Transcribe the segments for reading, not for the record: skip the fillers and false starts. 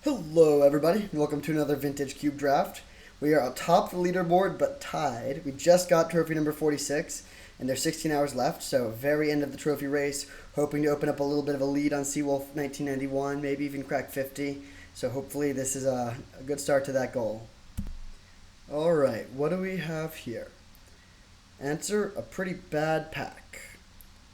Hello, everybody, and welcome to another Vintage Cube Draft. We are atop the leaderboard, but tied. We just got trophy number 46, and there's 16 hours left, so very end of the trophy race. Hoping to open up a little bit of a lead on Seawolf 1991, maybe even crack 50. So hopefully this is a good start to that goal. All right, what do we have here? Answer: a pretty bad pack.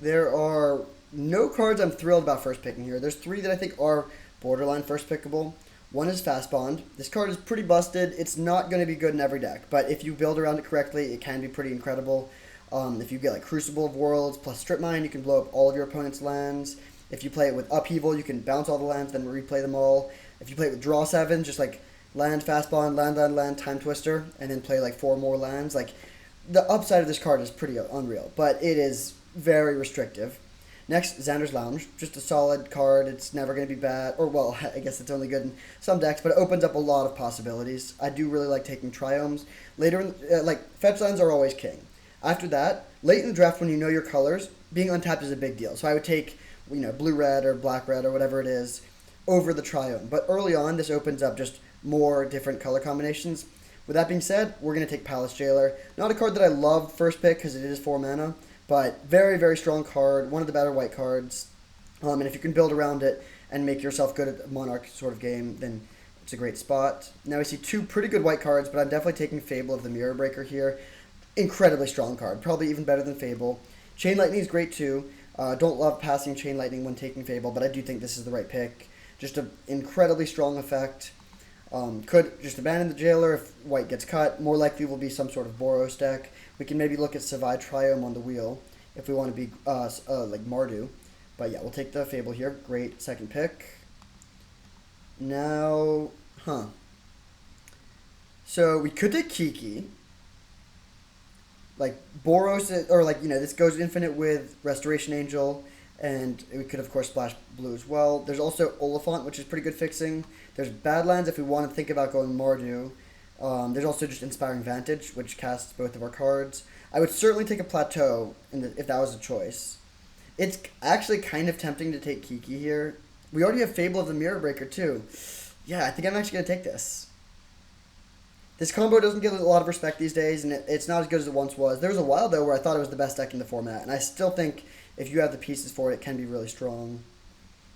There are no cards I'm thrilled about first picking here. There's three that I think are borderline first pickable. One is Fast Bond. This card is pretty busted. It's not going to be good in every deck, but if you build around it correctly, it can be pretty incredible. If you get like Crucible of Worlds plus Strip Mine, you can blow up all of your opponent's lands. If you play it with Upheaval, you can bounce all the lands, then replay them all. If you play it with Draw 7, just like land, Fast Bond, land, Time Twister, and then play like 4 more lands. Like, the upside of this card is pretty unreal, but it is very restrictive. Next, Xander's Lounge. Just a solid card. It's never going to be bad. Or, well, I guess it's only good in some decks, but it opens up a lot of possibilities. I do really like taking Triomes. Later, fetch lands are always king. After that, late in the draft when you know your colors, being untapped is a big deal. So I would take, blue-red or black-red or whatever it is over the Triome. But early on, this opens up just more different color combinations. With that being said, we're going to take Palace Jailer. Not a card that I love first pick because it is 4 mana, but very, very strong card, one of the better white cards. And if you can build around it and make yourself good at Monarch sort of game, then it's a great spot. Now we see two pretty good white cards, but I'm definitely taking Fable of the Mirror Breaker here. Incredibly strong card, probably even better than Fable. Chain Lightning is great too. Don't love passing Chain Lightning when taking Fable, but I do think this is the right pick. Just an incredibly strong effect. Could just abandon the Jailer if white gets cut. More likely will be some sort of Boros deck. We can maybe look at Savai Triome on the wheel if we want to be like Mardu. But yeah, we'll take the Fable here. Great second pick. Now, so we could take Kiki. Like Boros, or this goes infinite with Restoration Angel. And we could, of course, splash blue as well. There's also Oliphant, which is pretty good fixing. There's Badlands if we want to think about going Mardu. There's also just Inspiring Vantage, which casts both of our cards. I would certainly take a Plateau if that was a choice. It's actually kind of tempting to take Kiki here. We already have Fable of the Mirror Breaker, too. Yeah, I think I'm actually going to take this. This combo doesn't get a lot of respect these days, and it's not as good as it once was. There was a while, though, where I thought it was the best deck in the format, and I still think if you have the pieces for it, it can be really strong.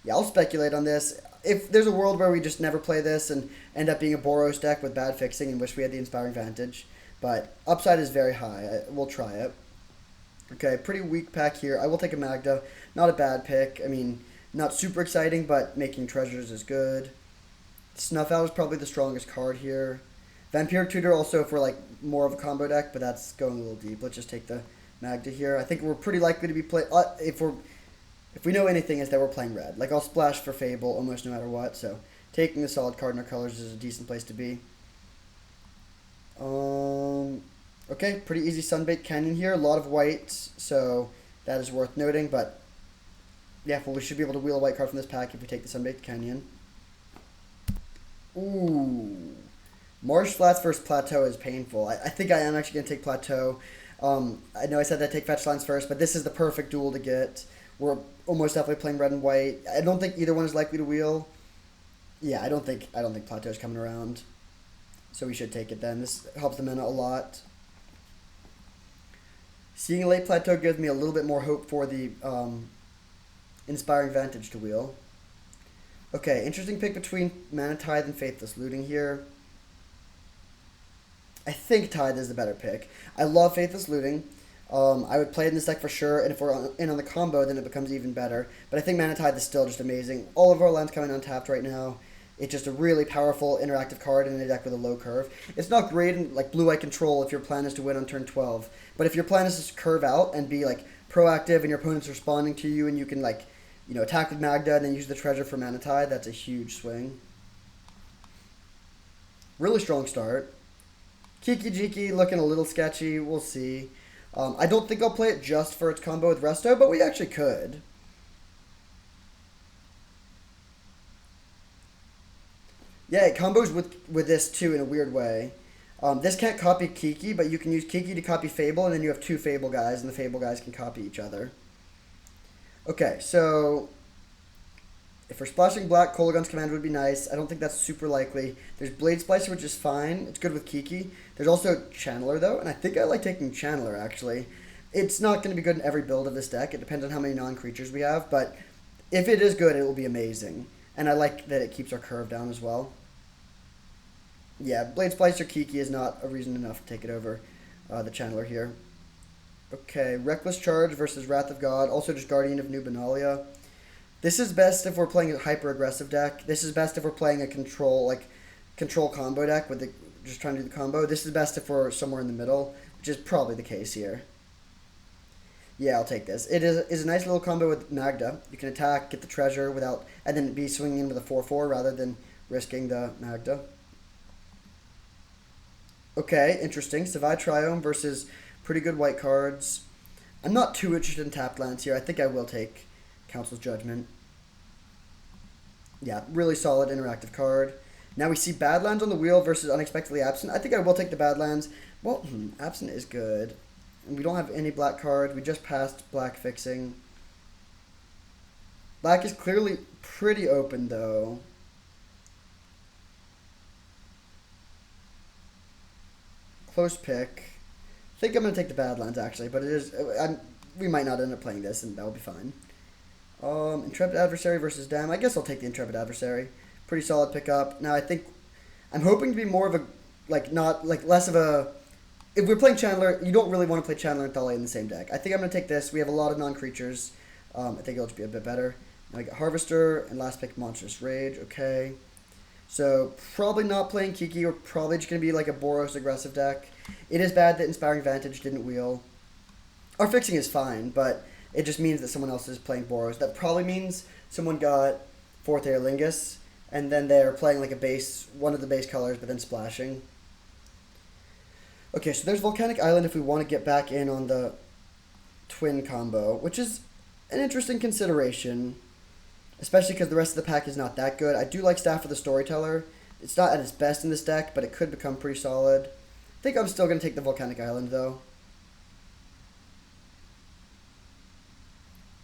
Yeah, I'll speculate on this. If there's a world where we just never play this and end up being a Boros deck with bad fixing and wish we had the Inspiring Vantage, but upside is very high. We'll try it. Okay, pretty weak pack here. I will take a Magda. Not a bad pick. I mean, not super exciting, but making treasures is good. Snuff Out is probably the strongest card here. Vampiric Tutor also for like more of a combo deck, but that's going a little deep. Let's just take the Magda here. I think we're pretty likely to be play. If we know anything, is that we're playing red. Like I'll splash for Fable almost no matter what. So taking the solid card in our colors is a decent place to be. Okay, pretty easy Sunbaked Canyon here. A lot of whites, so that is worth noting. But yeah, well, we should be able to wheel a white card from this pack if we take the Sunbaked Canyon. Ooh. Marsh Flats versus Plateau is painful. I think I am actually going to take Plateau. I know I said I'd take fetch lines first, but this is the perfect duel to get. We're almost definitely playing red and white. I don't think either one is likely to wheel. Yeah, I don't think Plateau's coming around. So we should take it then. This helps the mana a lot. Seeing a late Plateau gives me a little bit more hope for the Inspiring Vantage to wheel. Okay, interesting pick between Mana Tithe and Faithless Looting here. I think Tithe is the better pick. I love Faithless Looting. I would play it in this deck for sure, and if we're in on the combo, then it becomes even better. But I think Mana Tithe is still just amazing. All of our lands coming untapped right now. It's just a really powerful interactive card in a deck with a low curve. It's not great in like blue-white control if your plan is to win on turn 12. But if your plan is to curve out and be like proactive and your opponent's responding to you and you can attack with Magda and then use the treasure for Mana Tithe, that's a huge swing. Really strong start. Kiki Jiki looking a little sketchy. We'll see. I don't think I'll play it just for its combo with Resto, but we actually could. Yeah, it combos with this too in a weird way. This can't copy Kiki, but you can use Kiki to copy Fable, and then you have two Fable guys, and the Fable guys can copy each other. Okay, so If we're splashing black, Kolaghan's Commander would be nice. I don't think that's super likely. There's Blade Splicer, which is fine. It's good with Kiki. There's also Channeler, though, and I think I like taking Channeler, actually. It's not going to be good in every build of this deck. It depends on how many non-creatures we have, but if it is good, it will be amazing. And I like that it keeps our curve down as well. Yeah, Blade Splicer Kiki is not a reason enough to take it over the Channeler here. Okay, Reckless Charge versus Wrath of God. Also just Guardian of New Benalia. This is best if we're playing a hyper-aggressive deck. This is best if we're playing a control combo deck with just trying to do the combo. This is best if we're somewhere in the middle, which is probably the case here. Yeah, I'll take this. It is a nice little combo with Magda. You can attack, get the treasure without, and then be swinging in with a 4/4 rather than risking the Magda. Okay, interesting. Savai Triome versus pretty good white cards. I'm not too interested in tapped lands here. I think I will take Council's Judgment. Yeah, really solid interactive card. Now we see Badlands on the wheel versus Unexpectedly Absent. I think I will take the Badlands. Well, Absent is good. And we don't have any black cards. We just passed black fixing. Black is clearly pretty open, though. Close pick. I think I'm going to take the Badlands, actually, but it is. We might not end up playing this, and that'll be fine. Intrepid Adversary versus Dam. I guess I'll take the Intrepid Adversary. Pretty solid pickup. Now, I'm hoping to be more of a, less of a. If we're playing Channeler, you don't really want to play Channeler and Thalia in the same deck. I think I'm going to take this. We have a lot of non-creatures. I think it'll just be a bit better. Now I got Harvester, and last pick Monstrous Rage. Okay. So, probably not playing Kiki. We're probably just going to be like a Boros aggressive deck. It is bad that Inspiring Vantage didn't wheel. Our fixing is fine, but it just means that someone else is playing Boros. That probably means someone got Fourth Aerlingus, and then they're playing like one of the base colors, but then splashing. Okay, so there's Volcanic Island if we want to get back in on the twin combo, which is an interesting consideration, especially because the rest of the pack is not that good. I do like Staff of the Storyteller. It's not at its best in this deck, but it could become pretty solid. I think I'm still going to take the Volcanic Island, though.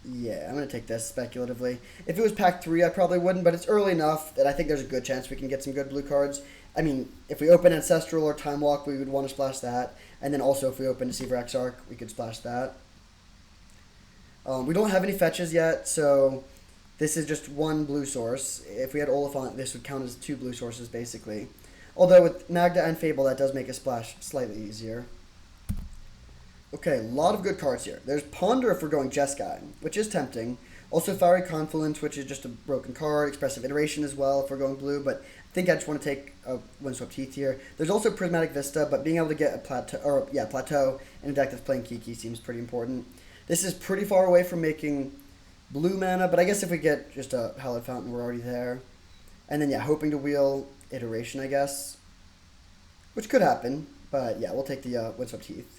Yeah, I'm going to take this speculatively. If it was pack 3, I probably wouldn't, but it's early enough that I think there's a good chance we can get some good blue cards. I mean, if we open Ancestral or Time Walk, we would want to splash that. And then also if we open Deceiver Exarch, we could splash that. We don't have any fetches yet, so this is just one blue source. If we had Oliphant, this would count as 2 blue sources, basically. Although with Magda and Fable, that does make a splash slightly easier. Okay, a lot of good cards here. There's Ponder if we're going Jeskai, which is tempting. Also Fiery Confluence, which is just a broken card. Expressive Iteration as well if we're going blue, but I think I just want to take a Windswept Heath here. There's also Prismatic Vista, but being able to get a plateau in a deck that's playing Kiki seems pretty important. This is pretty far away from making blue mana, but I guess if we get just a Hallowed Fountain, we're already there. And then, yeah, hoping to wheel Iteration, I guess, which could happen, but yeah, we'll take the Windswept Heath.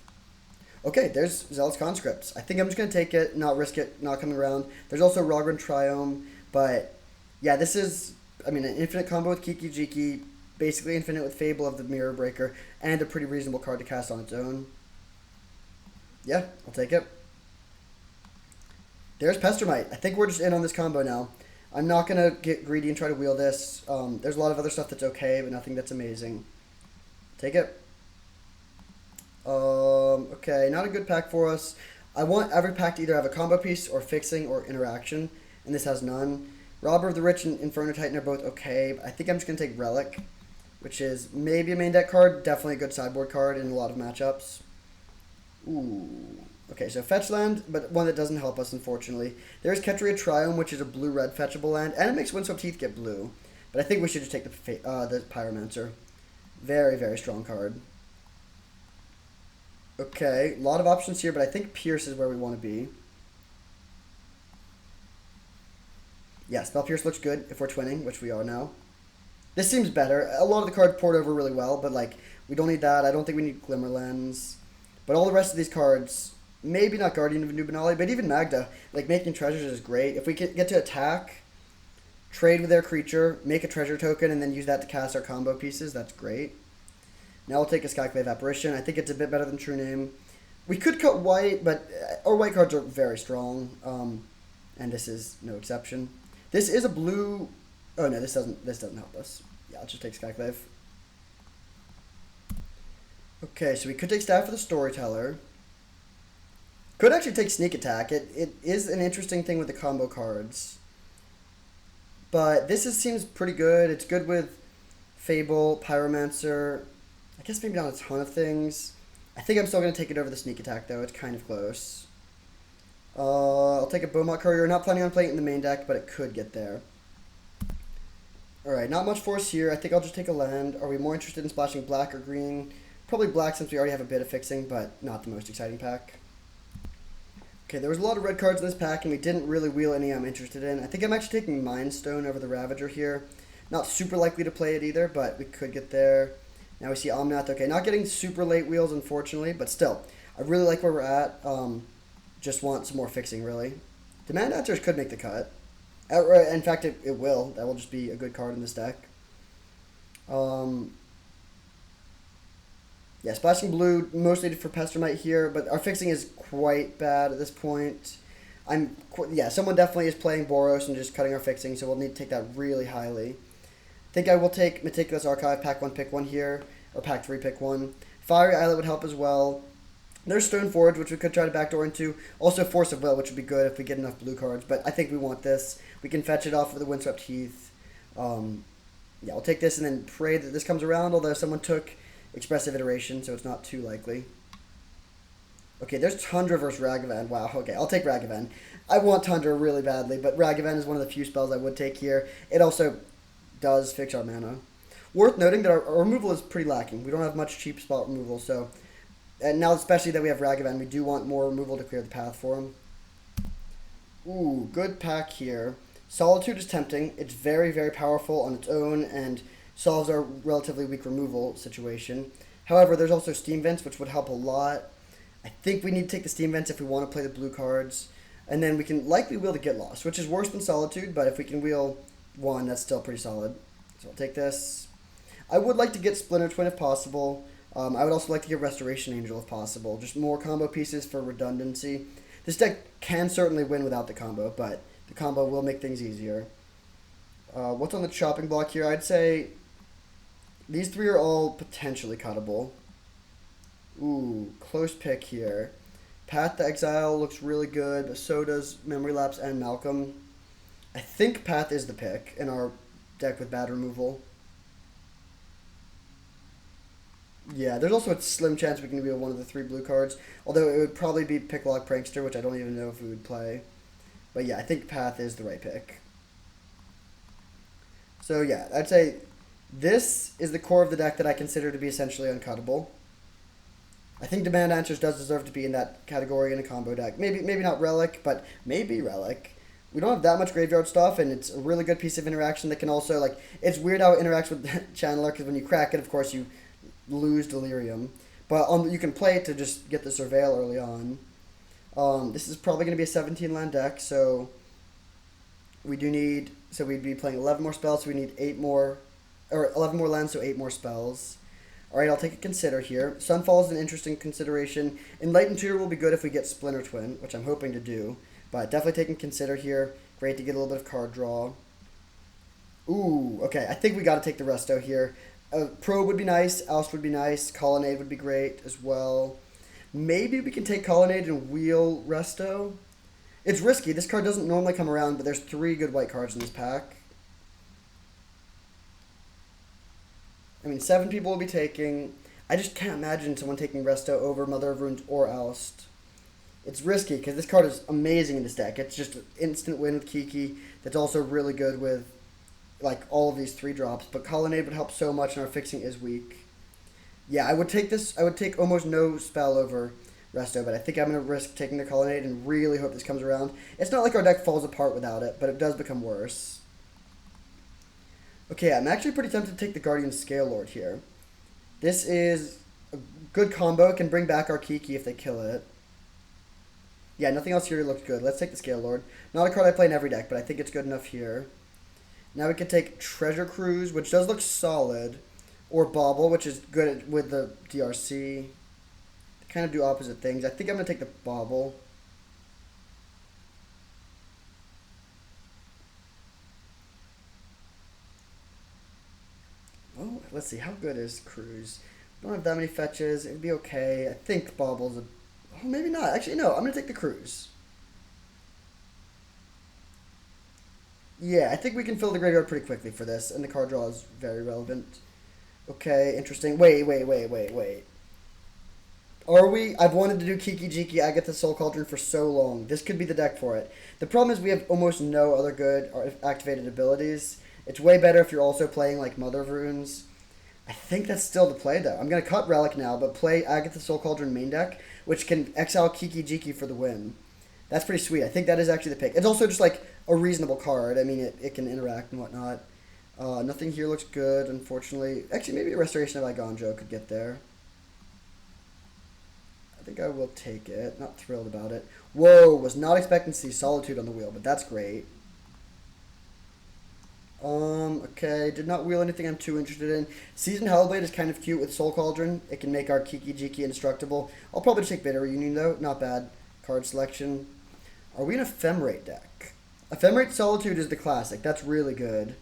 Okay, there's Zealot's Conscripts. I think I'm just going to take it, not risk it, not coming around. There's also Rogran Triome, but yeah, this is, an infinite combo with Kiki Jiki, basically infinite with Fable of the Mirror Breaker, and a pretty reasonable card to cast on its own. Yeah, I'll take it. There's Pestermite. I think we're just in on this combo now. I'm not going to get greedy and try to wheel this. There's a lot of other stuff that's okay, but nothing that's amazing. Take it. Okay, not a good pack for us. I want every pack to either have a combo piece or fixing or interaction, and this has none. Robber of the Rich and Inferno Titan are both okay, but I think I'm just going to take Relic, which is maybe a main deck card, definitely a good sideboard card in a lot of matchups. Ooh. Okay, so fetch land, but one that doesn't help us, unfortunately. There's Ketria Triome, which is a blue-red fetchable land, and it makes Windswept Heath get blue. But I think we should just take the Pyromancer. Very, very strong card. Okay, a lot of options here, but I think Pierce is where we want to be. Yeah, Spell Pierce looks good if we're twinning, which we are now. This seems better. A lot of the cards poured over really well, but we don't need that. I don't think we need Glimmerlands. But all the rest of these cards, maybe not Guardian of New Benalia, but even Magda, making treasures is great. If we get to attack, trade with their creature, make a treasure token, and then use that to cast our combo pieces, that's great. Now we'll take a Skyclave Apparition. I think it's a bit better than True Name. We could cut white, but our white cards are very strong, and this is no exception. This is a blue. Oh no, this doesn't help us. Yeah, I'll just take Skyclave. Okay, so we could take Staff for the Storyteller. Could actually take Sneak Attack. It is an interesting thing with the combo cards. But seems pretty good. It's good with Fable, Pyromancer. I guess maybe not a ton of things. I think I'm still going to take it over the Sneak Attack, though. It's kind of close. I'll take a Beaumont Courier. Not planning on playing it in the main deck, but it could get there. Alright, not much force here. I think I'll just take a land. Are we more interested in splashing black or green? Probably black since we already have a bit of fixing, but not the most exciting pack. Okay, there was a lot of red cards in this pack, and we didn't really wheel any I'm interested in. I think I'm actually taking Mind Stone over the Ravager here. Not super likely to play it either, but we could get there. Now we see Omnath. Okay, not getting super late wheels, unfortunately, but still. I really like where we're at. Just want some more fixing, really. Demand Answers could make the cut. In fact, it will. That will just be a good card in this deck. Yeah, Splashing Blue, mostly for Pestermite here, but our fixing is quite bad at this point. Someone definitely is playing Boros and just cutting our fixing, so we'll need to take that really highly. I think I will take Meticulous Archive, pack 1, pick 1 here, or pack 3, pick 1. Fiery Islet would help as well. There's Stone Forge, which we could try to backdoor into. Also Force of Will, which would be good if we get enough blue cards, but I think we want this. We can fetch it off with the Windswept Heath. Yeah, I'll take this and then pray that this comes around, although someone took Expressive Iteration, so it's not too likely. Okay, there's Tundra versus Ragavan. Wow, okay, I'll take Ragavan. I want Tundra really badly, but Ragavan is one of the few spells I would take here. It also does fix our mana. Worth noting that our removal is pretty lacking. We don't have much cheap spot removal, so... And now, especially that we have Ragavan, we do want more removal to clear the path for him. Ooh, good pack here. Solitude is tempting. It's very, very powerful on its own and solves our relatively weak removal situation. However, there's also Steam Vents, which would help a lot. I think we need to take the Steam Vents if we want to play the blue cards. And then we can likely wheel the Get Lost, which is worse than Solitude, but if we can wheel one, that's still pretty solid. So I'll take this. I would like to get Splinter Twin if possible. I would also like to get Restoration Angel if possible. Just more combo pieces for redundancy. This deck can certainly win without the combo, but the combo will make things easier. What's on the chopping block here? I'd say these three are all potentially cuttable. Ooh, close pick here. Path to Exile looks really good, but so does Memory Lapse and Malcolm. I think Path is the pick in our deck with bad removal. Yeah, there's also a slim chance we can wheel one of the 3 blue cards, although it would probably be Picklock Prankster, which I don't even know if we would play. But yeah, I think Path is the right pick. So yeah, I'd say this is the core of the deck that I consider to be essentially uncuttable. I think Demand Answers does deserve to be in that category in a combo deck. Maybe not Relic, but maybe Relic. We don't have that much graveyard stuff, and it's a really good piece of interaction that can also, like, it's weird how it interacts with Channeler, because when you crack it, of course, you lose Delirium. But you can play it to just get the Surveil early on. This is probably going to be a 17 land deck, so we'd be playing 11 more spells, so we need 11 more lands, so 8 more spells. Alright, I'll take a Consider here. Sunfall is an interesting consideration. Enlightened Tutor will be good if we get Splinter Twin, which I'm hoping to do. But definitely taking Consider here. Great to get a little bit of card draw. Ooh, okay, I think we got to take the Resto here. Probe would be nice, Oust would be nice, Colonnade would be great as well. Maybe we can take Colonnade and wheel Resto. It's risky. This card doesn't normally come around, but there's 3 good white cards in this pack. I mean, 7 people will be taking... I just can't imagine someone taking Resto over Mother of Runes or Oust. It's risky, because this card is amazing in this deck. It's just an instant win with Kiki that's also really good with, like, all of these 3 drops. But Colonnade would help so much, and our fixing is weak. Yeah, I would take this. I would take almost no spell over Resto, but I think I'm going to risk taking the Colonnade and really hope this comes around. It's not like our deck falls apart without it, but it does become worse. Okay, I'm actually pretty tempted to take the Guardian Scale Lord here. This is a good combo. It can bring back our Kiki if they kill it. Yeah, nothing else here looks good. Let's take the Scale Lord. Not a card I play in every deck, but I think it's good enough here. Now we can take Treasure Cruise, which does look solid, or Bauble, which is good with the DRC. They kind of do opposite things. I think I'm going to take the Bauble. let's see, how good is Cruz? Don't have that many fetches. It'd be okay. I think Bobble's a... Oh, maybe not. Actually, no. I'm going to take the Cruz. Yeah, I think we can fill the graveyard pretty quickly for this, and the card draw is very relevant. Okay, interesting. Wait. Are we? I've wanted to do Kiki-Jiki Agatha Soul Cauldron for so long. This could be the deck for it. The problem is we have almost no other good activated abilities. It's way better if you're also playing, like, Mother of Runes. I think that's still the play, though. I'm going to cut Relic now, but play Agatha Soul Cauldron main deck, which can exile Kiki-Jiki for the win. That's pretty sweet. I think that is actually the pick. It's also just, like, a reasonable card. I mean, it can interact and whatnot. Nothing here looks good, unfortunately. Actually, maybe a Restoration of Iganjo could get there. I think I will take it. Not thrilled about it. Whoa, was not expecting to see Solitude on the wheel, but that's great. Okay, did not wheel anything I'm too interested in. Seasoned Hellblade is kind of cute with Soul Cauldron. It can make our Kiki-Jiki indestructible. I'll probably take Bitter Reunion, though. Not bad. Card selection. Are we in Ephemerate deck? Ephemerate Solitude is the classic. That's really good.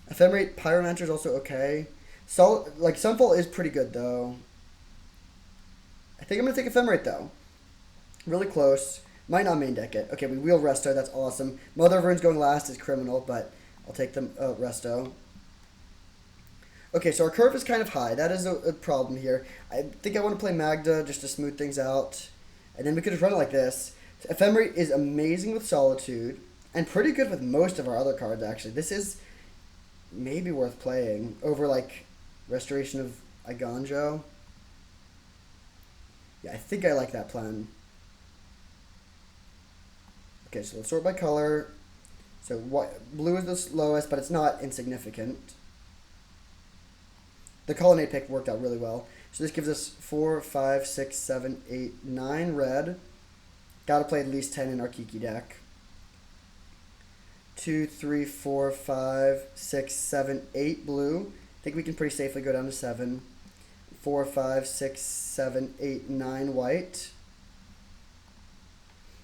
Ephemerate Pyromancer is also okay. Sunfall is pretty good, though. I think I'm going to take Ephemerate, though. Really close. Might not main deck it. Okay, we wheel Resto. That's awesome. Mother of Runes going last is criminal, but I'll take the Resto. Okay, so our curve is kind of high. That is a problem here. I think I want to play Magda just to smooth things out. And then we could just run it like this. So Ephemerate is amazing with Solitude. And pretty good with most of our other cards, actually. This is maybe worth playing over, like, Restoration of Iganjo. Yeah, I think I like that plan. Okay, so let's sort by color. So blue is the lowest, but it's not insignificant. The Colonnade pick worked out really well. So this gives us 4, 5, 6, 7, 8, 9 red. Gotta play at least 10 in our Kiki deck. 2, 3, 4, 5, 6, 7, 8 blue. I think we can pretty safely go down to 7. 4, 5, 6, 7, 8, 9 white.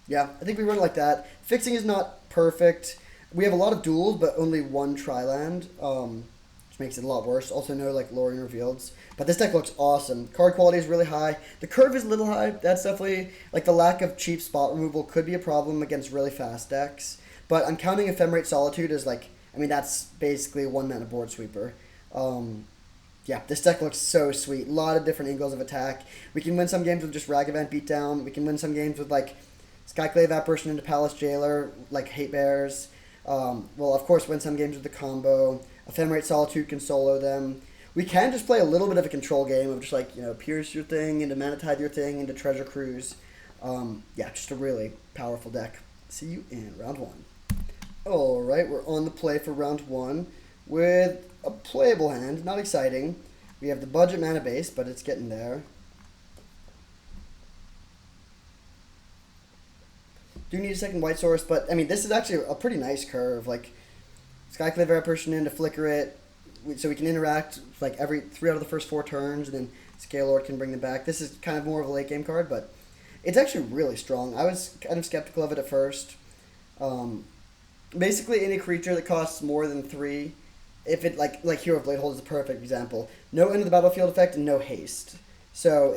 Yeah, I think we run it like that. Fixing is not perfect. We have a lot of duels, but only one tri-land, which makes it a lot worse. Also no, like, Lorien Revealeds. But this deck looks awesome. Card quality is really high. The curve is a little high. That's definitely, like, the lack of cheap spot removal could be a problem against really fast decks. But I'm counting Ephemerate Solitude as, like, I mean, that's basically a one-mana board sweeper. Yeah, this deck looks so sweet. A lot of different angles of attack. We can win some games with just Ragavan Beatdown. We can win some games with, like, Skyclave Apparition into Palace Jailer, like Hate Bears. We'll, of course, win some games with the combo. Ephemerate Solitude can solo them. We can just play a little bit of a control game of just, like, you know, Pierce your thing, into Mana Tithe your thing, into Treasure Cruise. Yeah, just a really powerful deck. See you in round 1. Alright, we're on the play for round 1 with a playable hand. Not exciting. We have the budget mana base, but it's getting there. Do need a second white source, but, I mean, this is actually a pretty nice curve. Like, Skyclave Apparition in to flicker it, so we can interact, like, every 3 out of the first 4 turns, and then Scale Lord can bring them back. This is kind of more of a late game card, but it's actually really strong. I was kind of skeptical of it at first. Basically, any creature that costs more than 3, if it, like Hero of Bladehold is a perfect example. No end of the battlefield effect and no haste. So,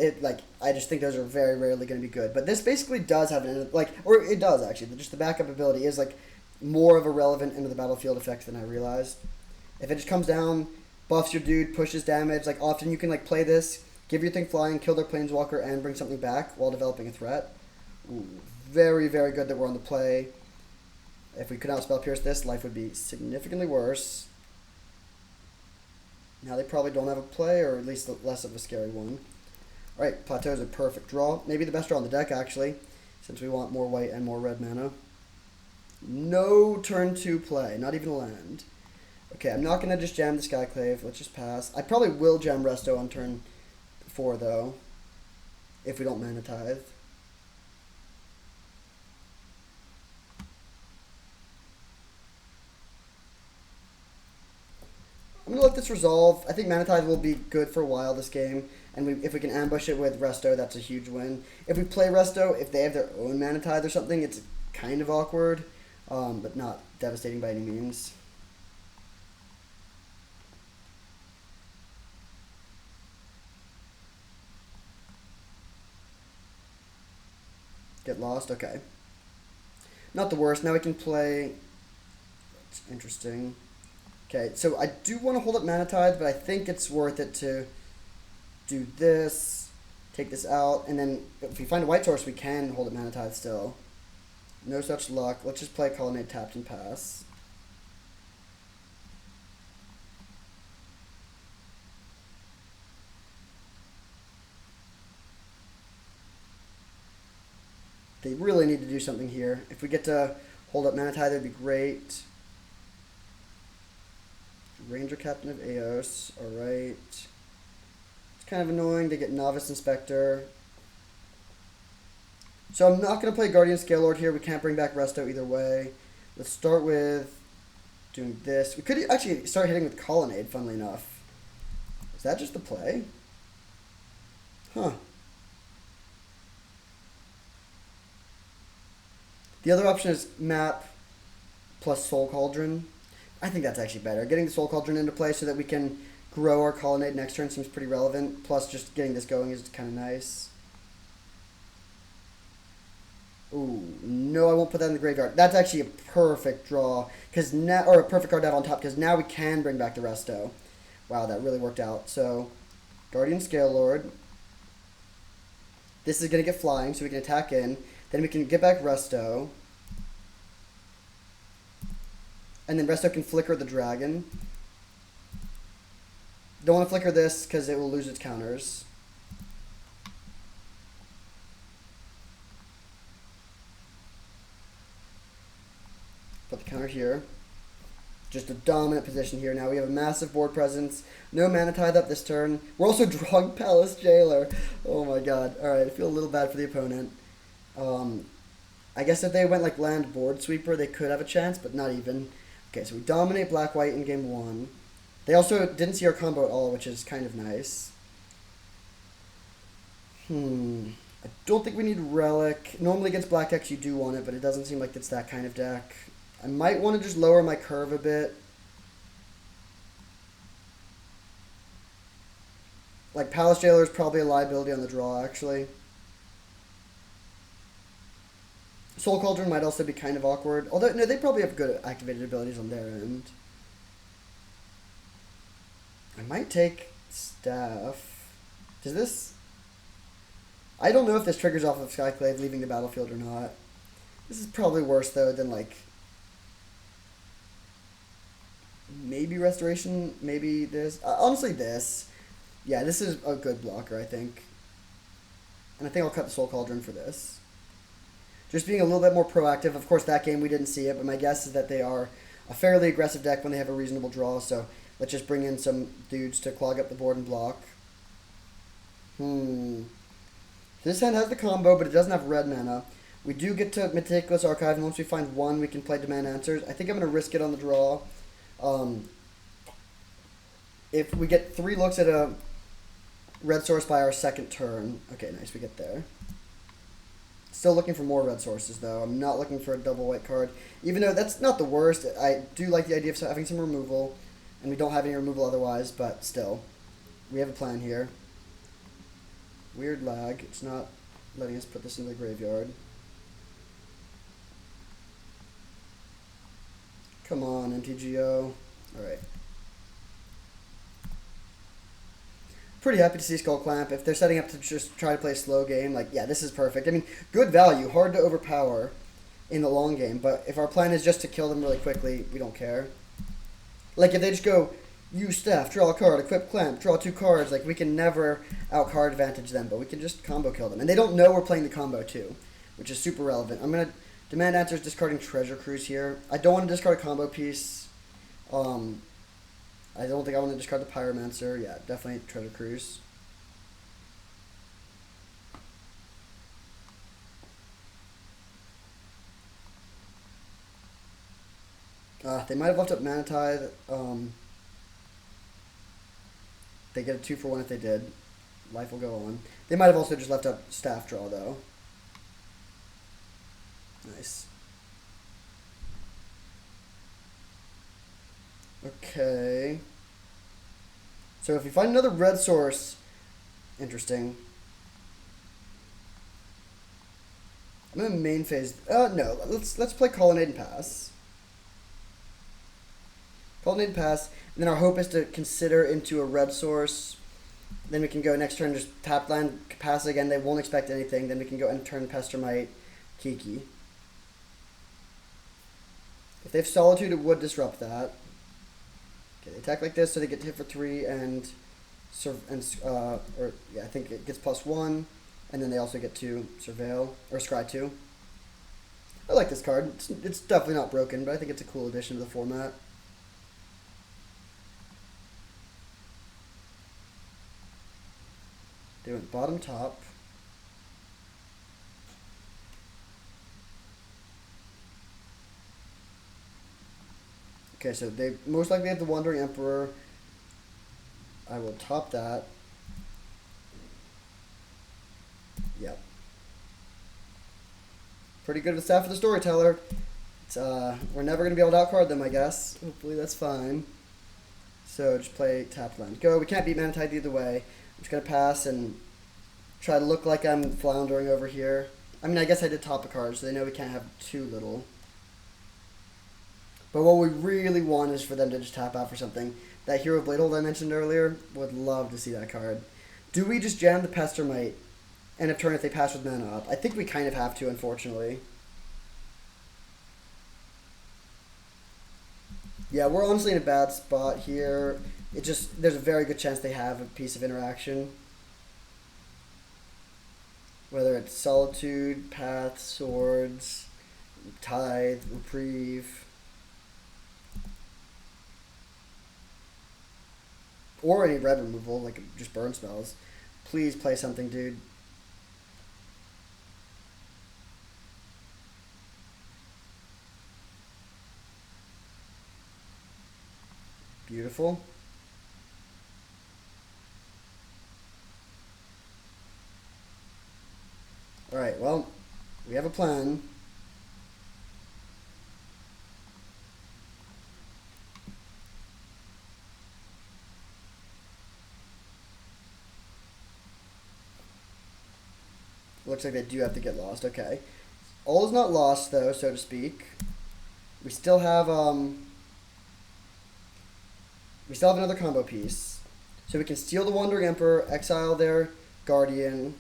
I just think those are very rarely going to be good. But this basically does have an, or it does, actually. Just the backup ability is, like, more of a relevant end of the battlefield effect than I realized. If it just comes down, buffs your dude, pushes damage, like, often you can, like, play this, give your thing flying, kill their planeswalker, and bring something back while developing a threat. Ooh, very, very good that we're on the play. If we could not spell Pierce this, life would be significantly worse. Now they probably don't have a play, or at least less of a scary one. Alright, Plateau is a perfect draw. Maybe the best draw on the deck, actually, since we want more white and more red mana. No turn 2 play, not even a land. Okay, I'm not going to just jam the Skyclave. Let's just pass. I probably will jam Resto on turn 4, though, if we don't Mana Tithe. I'm going to let this resolve. I think Mana Tithe will be good for a while this game. And if we can ambush it with Resto, that's a huge win. If we play Resto, if they have their own Mana Tithe or something, it's kind of awkward. But not devastating by any means. Get lost? Okay. Not the worst. Now we can play... That's interesting. Okay, so I do want to hold up Mana Tithe, but I think it's worth it to do this, take this out, and then if we find a white source, we can hold up Mana Tithe still. No such luck. Let's just play Colonnade tapped and pass. They really need to do something here. If we get to hold up Mana Tithe, that'd be great. Ranger Captain of Eos. Alright. It's kind of annoying to get Novice Inspector. So I'm not going to play Guardian Scalelord here. We can't bring back Resto either way. Let's start with doing this. We could actually start hitting with Colonnade, funnily enough. Is that just the play? Huh. The other option is Map plus Soul Cauldron. I think that's actually better. Getting the Soul Cauldron into play so that we can grow our Colonnade next turn seems pretty relevant. Plus, just getting this going is kind of nice. Ooh, no, I won't put that in the graveyard. That's actually a perfect draw, or a perfect card to have on top, because now we can bring back the Resto. Wow, that really worked out. So, Guardian Scalelord. This is going to get flying, so we can attack in. Then we can get back Resto. And then Resto can flicker the dragon. Don't want to flicker this because it will lose its counters. Put the counter here. Just a dominant position here. Now we have a massive board presence. No Mana Tithe up this turn. We're also drawing Palace Jailer. Oh my god. Alright, I feel a little bad for the opponent. I guess if they went like land board sweeper, they could have a chance, but not even. Okay, so we dominate black-white in game 1. They also didn't see our combo at all, which is kind of nice. I don't think we need Relic. Normally against black decks you do want it, but it doesn't seem like it's that kind of deck. I might want to just lower my curve a bit. Like, Palace Jailer is probably a liability on the draw, actually. Soul Cauldron might also be kind of awkward. Although, no, they probably have good activated abilities on their end. I might take Staff. Does this... I don't know if this triggers off of Skyclave leaving the battlefield or not. This is probably worse, though, than, like... maybe Restoration, maybe this. Honestly, this. Yeah, this is a good blocker, I think. And I think I'll cut the Soul Cauldron for this. Just being a little bit more proactive. Of course, that game we didn't see it, but my guess is that they are a fairly aggressive deck when they have a reasonable draw, so let's just bring in some dudes to clog up the board and block. This hand has the combo, but it doesn't have red mana. We do get to Meticulous Archive, and once we find one, we can play Demand Answers. I think I'm going to risk it on the draw. If we get 3 looks at a red source by our second turn. Okay, nice, we get there. Still looking for more red sources, though. I'm not looking for a double white card. Even though that's not the worst. I do like the idea of having some removal. And we don't have any removal otherwise, but still. We have a plan here. Weird lag. It's not letting us put this in the graveyard. Come on, MTGO. Alright. Pretty happy to see Skull Clamp. If they're setting up to just try to play a slow game, like, yeah, this is perfect. I mean, good value, hard to overpower in the long game, but if our plan is just to kill them really quickly, we don't care. Like, if they just go, use Staff, draw a card, equip Clamp, draw 2 cards, like, we can never out-card advantage them, but we can just combo kill them. And they don't know we're playing the combo, too, which is super relevant. I'm going to Demand Answers, discarding Treasure Cruise here. I don't want to discard a combo piece. I don't think I want to discard the Pyromancer. Yeah, definitely Treasure Cruise. They might have left up Mana Tithe. They get a 2-for-1 if they did. Life will go on. They might have also just left up Staff Draw, though. Nice. Okay. So if we find another red source, interesting. I'm in main phase. No. Let's play Colonnade and pass. Colonnade and pass. And then our hope is to consider into a red source. Then we can go next turn, just tap land, pass again. They won't expect anything. Then we can go end turn Pestermite, Kiki. If they have Solitude, it would disrupt that. Okay, they attack like this, so they get to hit for 3 and I think it gets +1, and then they also get to Surveil or Scry 2. I like this card. It's definitely not broken, but I think it's a cool addition to the format. They went bottom top. Okay, so they most likely have the Wandering Emperor. I will top that. Yep. Pretty good with Staff of the Storyteller. It's, we're never going to be able to outcard them, I guess. Hopefully that's fine. So just play tap land. Go. We can't beat Mana Tithe either way. I'm just going to pass and try to look like I'm floundering over here. I mean, I guess I did top a card, so they know we can't have too little. But what we really want is for them to just tap out for something. That Hero of Bladehold I mentioned earlier, would love to see that card. Do we just jam the Pestermite end of turn if they pass with mana up? I think we kind of have to, unfortunately. Yeah, we're honestly in a bad spot here. There's a very good chance they have a piece of interaction. Whether it's Solitude, Path, Swords, Tithe, Reprieve. Or any red removal, like just burn spells. Please play something, dude. Beautiful. Alright, well, we have a plan. Looks like they do have to get lost. Okay. All is not lost, though, so to speak. We still have another combo piece. So we can steal the Wandering Emperor, exile their Guardian.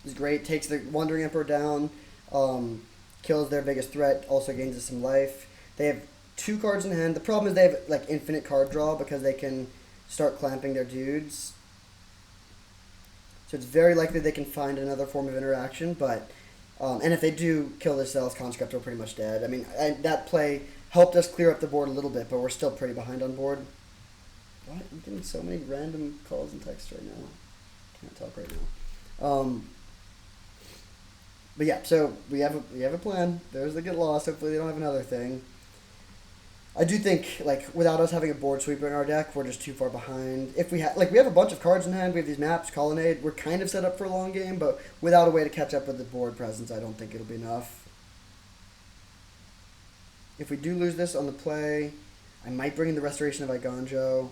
Is great. Takes the Wandering Emperor down, kills their biggest threat, also gains us some life. They have 2 cards in hand. The problem is they have like infinite card draw because they can start clamping their dudes. So it's very likely they can find another form of interaction, but and if they do kill this Zealous Conscript, we're pretty much dead. I mean, that play helped us clear up the board a little bit, but we're still pretty behind on board. What? I'm getting so many random calls and texts right now. Can't talk right now. But yeah, so we have a plan. There's the get lost. Hopefully they don't have another thing. I do think like without us having a board sweeper in our deck, we're just too far behind. If we have we have a bunch of cards in hand, we have these maps, Colonnade. We're kind of set up for a long game, but without a way to catch up with the board presence, I don't think it'll be enough. If we do lose this on the play, I might bring in the Restoration of Iganjo.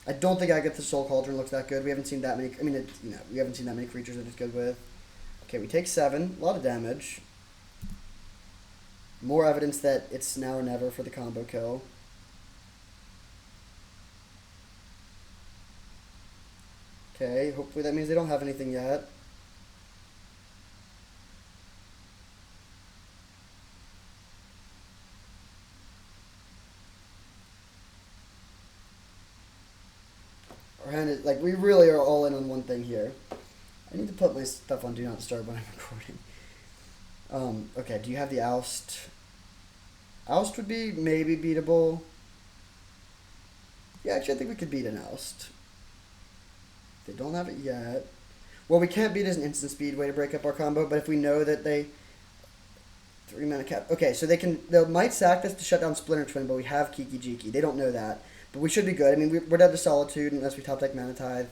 I don't think Agatha Soul Cauldron looks that good. We haven't seen that many. I mean, we haven't seen that many creatures that it's good with. Okay, we take 7. A lot of damage. More evidence that it's now or never for the combo kill. Okay, hopefully that means they don't have anything yet. Our hand is, like, we really are all in on one thing here. I need to put my stuff on Do Not Disturb when I'm recording. Okay, do you have the Oust? Oust would be maybe beatable. Yeah, actually I think we could beat an Oust. They don't have it yet. Well, we can't beat as an instant speed way to break up our combo, but if we know that they 3 mana cap. Okay, so they might sack this to shut down Splinter Twin, but we have Kiki Jiki. They don't know that. But we should be good. I mean, we're dead to Solitude unless we top deck Mana Tithe.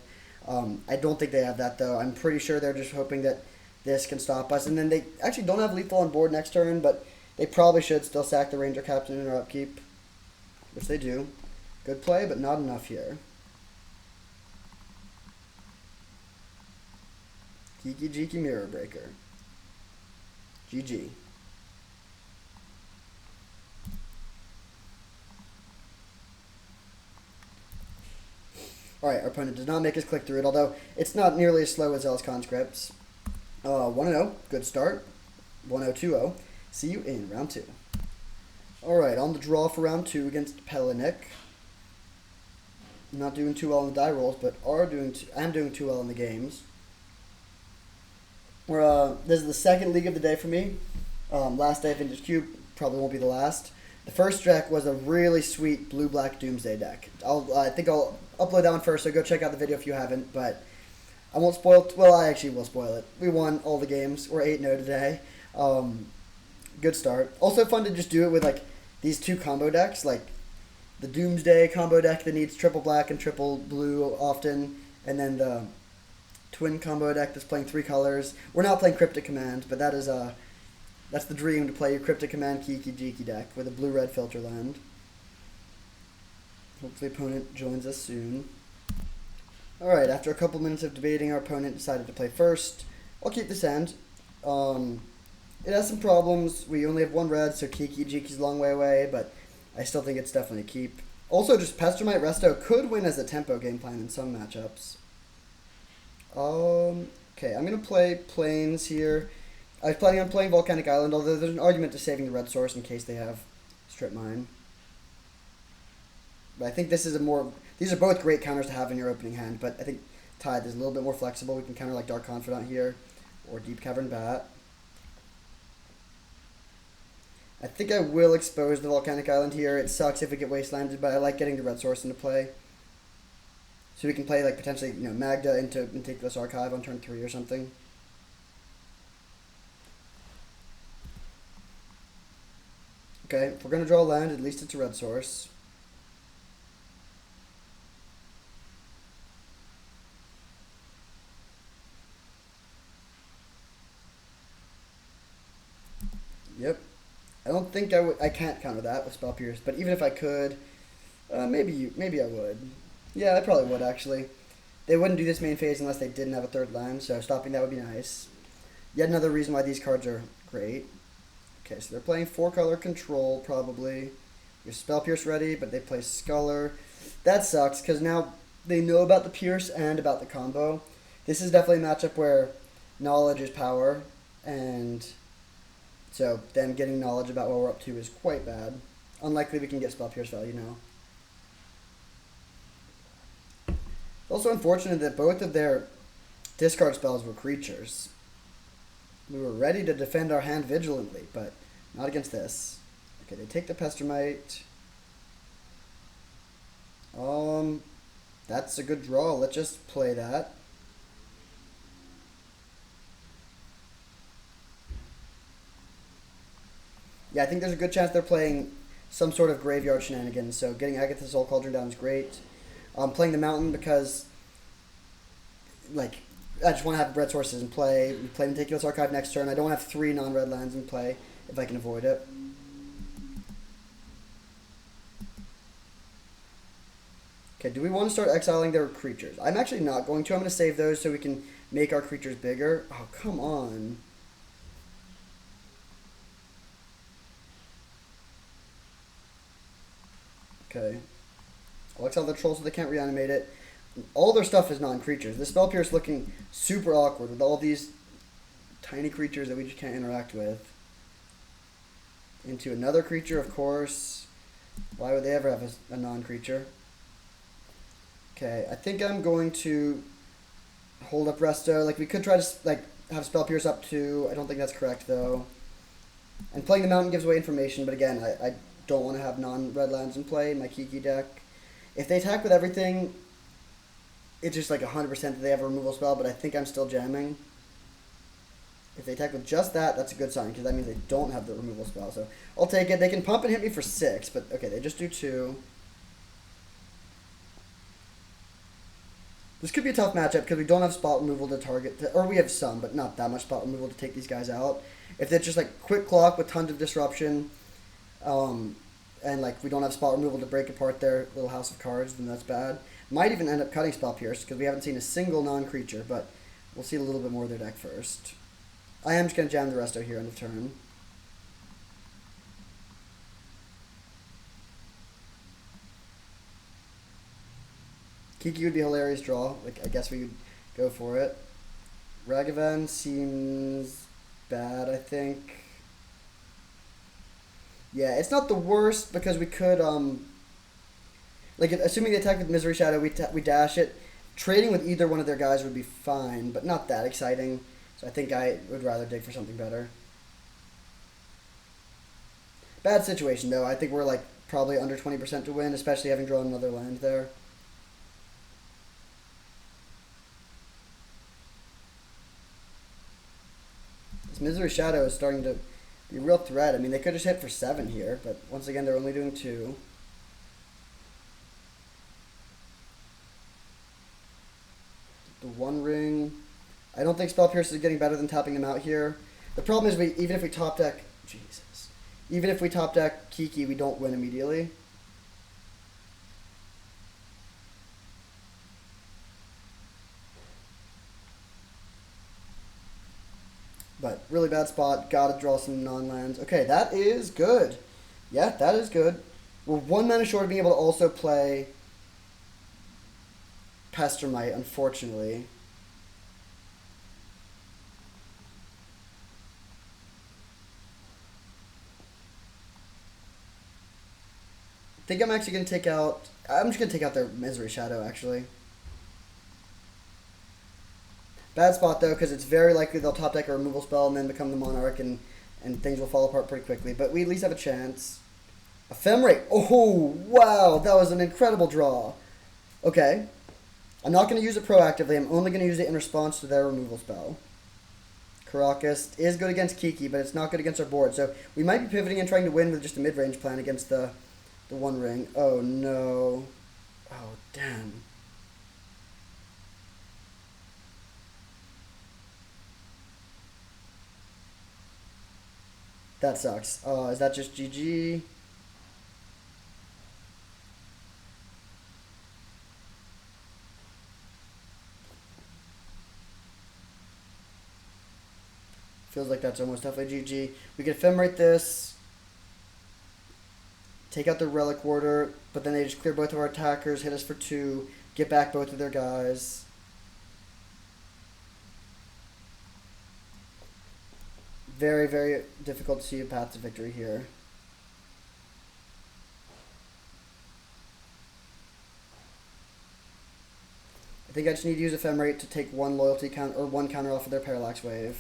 I don't think they have that, though. I'm pretty sure they're just hoping that this can stop us. And then they actually don't have lethal on board next turn, but they probably should still sack the Ranger Captain in our upkeep, which they do. Good play, but not enough here. Kiki-Jiki Mirror Breaker. GG. Alright, our opponent does not make us click through it, although it's not nearly as slow as Zealous Conscripts. 1-0, good start. 1-0-2-0. See you in round 2. Alright, on the draw for round 2 against Pelinik. Not doing too well in the die rolls, but I'm doing too well in the games. This is the second league of the day for me. Last day of Vintage Cube, probably won't be the last. The first deck was a really sweet blue-black Doomsday deck. I think I'll upload that one first, so go check out the video if you haven't, but I won't spoil it. Well, I actually will spoil it. We won all the games. We're 8-0 today. Good start. Also fun to just do it with, like, these two combo decks, like the Doomsday combo deck that needs triple black and triple blue often, and then the twin combo deck that's playing 3 colors. We're not playing Cryptic Command, but that is that's the dream, to play your Cryptic Command Kiki-Jiki deck with a blue-red filter land. Hopefully opponent joins us soon. Alright, after a couple minutes of debating, our opponent decided to play first. I'll keep this hand. It has some problems. We only have 1 red, so Kiki-Jiki's a long way away, but I still think it's definitely a keep. Also, just Pestermite Resto could win as a tempo game plan in some matchups. Okay, I'm going to play Plains here. I was planning on playing Volcanic Island, although there's an argument to saving the red source in case they have Strip Mine. But I think this is these are both great counters to have in your opening hand, but I think Tithe is a little bit more flexible. We can counter like Dark Confidant here, or Deep Cavern Bat. I think I will expose the Volcanic Island here. It sucks if we get Wastelanded, but I like getting the red source into play. So we can play like potentially, Magda into Meticulous Archive on turn 3 or something. Okay, if we're going to draw land, at least it's a red source. Yep. I don't think I can't counter that with Spell Pierce, but even if I could, maybe I would. Yeah, I probably would, actually. They wouldn't do this main phase unless they didn't have a 3rd land, so stopping that would be nice. Yet another reason why these cards are great. Okay, so they're playing 4-color Control, probably. Your Spell Pierce ready, but they play Sculler. That sucks, because now they know about the Pierce and about the combo. This is definitely a matchup where knowledge is power, and so them getting knowledge about what we're up to is quite bad. Unlikely we can get Spell Pierce value now. It's also unfortunate that both of their discard spells were creatures. We were ready to defend our hand vigilantly, but not against this. Okay, they take the Pestermite. That's a good draw. Let's just play that. Yeah, I think there's a good chance they're playing some sort of graveyard shenanigans, so getting Agatha's Soul Cauldron down is great. Playing the Mountain because, like, I just want to have red sources in play. We play Meticulous Archive next turn. I don't want to have 3 non-red lands in play if I can avoid it. Okay, do we want to start exiling their creatures? I'm actually not going to. I'm going to save those so we can make our creatures bigger. Oh, come on. Okay. I'll exile the troll so they can't reanimate it. All their stuff is non-creatures. This Spell Pierce looking super awkward with all these tiny creatures that we just can't interact with. Into another creature, of course. Why would they ever have a non-creature? Okay, I think I'm going to hold up Resto. Like, we could try to have Spell Pierce up too. I don't think that's correct, though. And playing the Mountain gives away information, but again, I don't want to have non-red lands in play in my Kiki deck. If they attack with everything, it's just like 100% that they have a removal spell, but I think I'm still jamming. If they attack with just that, that's a good sign, because that means they don't have the removal spell. So I'll take it. They can pump and hit me for 6, but okay, they just do 2. This could be a tough matchup because we don't have spot removal to target, or we have some, but not that much spot removal to take these guys out. If it's just like quick clock with tons of disruption, and like we don't have spot removal to break apart their little house of cards, then that's bad. Might even end up cutting Spell Pierce because we haven't seen a single non-creature, but we'll see a little bit more of their deck first. I am just going to jam the resto here on the turn. Kiki would be a hilarious draw. Like, I guess we would go for it. Ragavan seems bad, I think. Yeah, it's not the worst because we could, like, assuming they attack with Misery Shadow, we dash it. Trading with either one of their guys would be fine, but not that exciting. So I think I would rather dig for something better. Bad situation, though. I think we're, like, probably under 20% to win, especially having drawn another land there. Misery Shadow is starting to be a real threat. I mean, they could just hit for 7 here, but once again, they're only doing 2. The One Ring. I don't think Spell Pierce is getting better than tapping him out here. The problem is, even if we top deck... Jesus. Even if we top deck Kiki, we don't win immediately. But really bad spot. Gotta draw some non-lands. Okay, that is good. Yeah, that is good. We're 1 mana short of being able to also play Pestermite, unfortunately. I think I'm actually going to take out... I'm just going to take out their Misery Shadow, actually. Bad spot, though, because it's very likely they'll top deck a removal spell and then become the Monarch, and things will fall apart pretty quickly. But we at least have a chance. Ephemerate. Oh, wow. That was an incredible draw. Okay. I'm not going to use it proactively. I'm only going to use it in response to their removal spell. Karakas is good against Kiki, but it's not good against our board. So we might be pivoting and trying to win with just a mid-range plan against the One Ring. Oh, no. Oh, damn. That sucks. Is that just GG? Feels like that's almost definitely GG. We could ephemerate this. Take out the Relic Warder, but then they just clear both of our attackers, hit us for 2, get back both of their guys. Very, very difficult to see a path to victory here. I think I just need to use Ephemerate to take 1 loyalty count or 1 counter off of their Parallax Wave.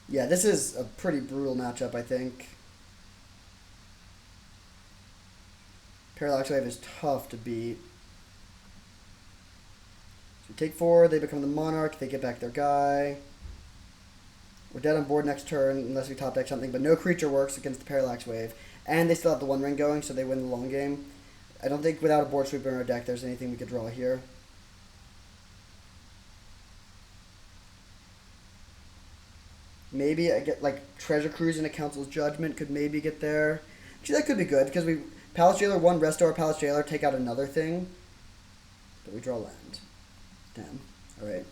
Yeah, this is a pretty brutal matchup, I think. Parallax Wave is tough to beat. So we take 4, they become the Monarch, they get back their guy. We're dead on board next turn unless we top deck something, but no creature works against the Parallax Wave. And they still have the One Ring going, so they win the long game. I don't think without a board sweeper in our deck there's anything we could draw here. Maybe I get like Treasure Cruise and a Council's Judgment could maybe get there. Gee, that could be good because we Palace Jailer 1, resto our Palace Jailer, take out another thing. But we draw land. Damn. Alright.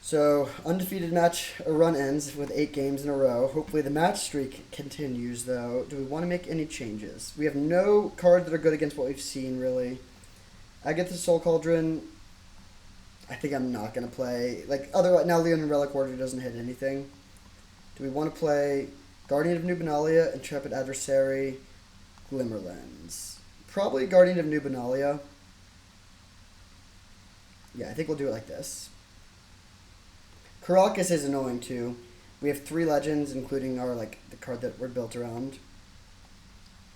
So, undefeated match, a run ends with 8 games in a row. Hopefully the match streak continues, though. Do we want to make any changes? We have no cards that are good against what we've seen, really. I get the Soul Cauldron. I think I'm not going to play. Like, otherwise, now Leonin Relic Warder doesn't hit anything. Do we want to play Guardian of Nubenalia, Intrepid Adversary, Glimmerlens? Probably Guardian of Nubenalia. Yeah, I think we'll do it like this. Karakas is annoying too. We have 3 legends, including our the card that we're built around.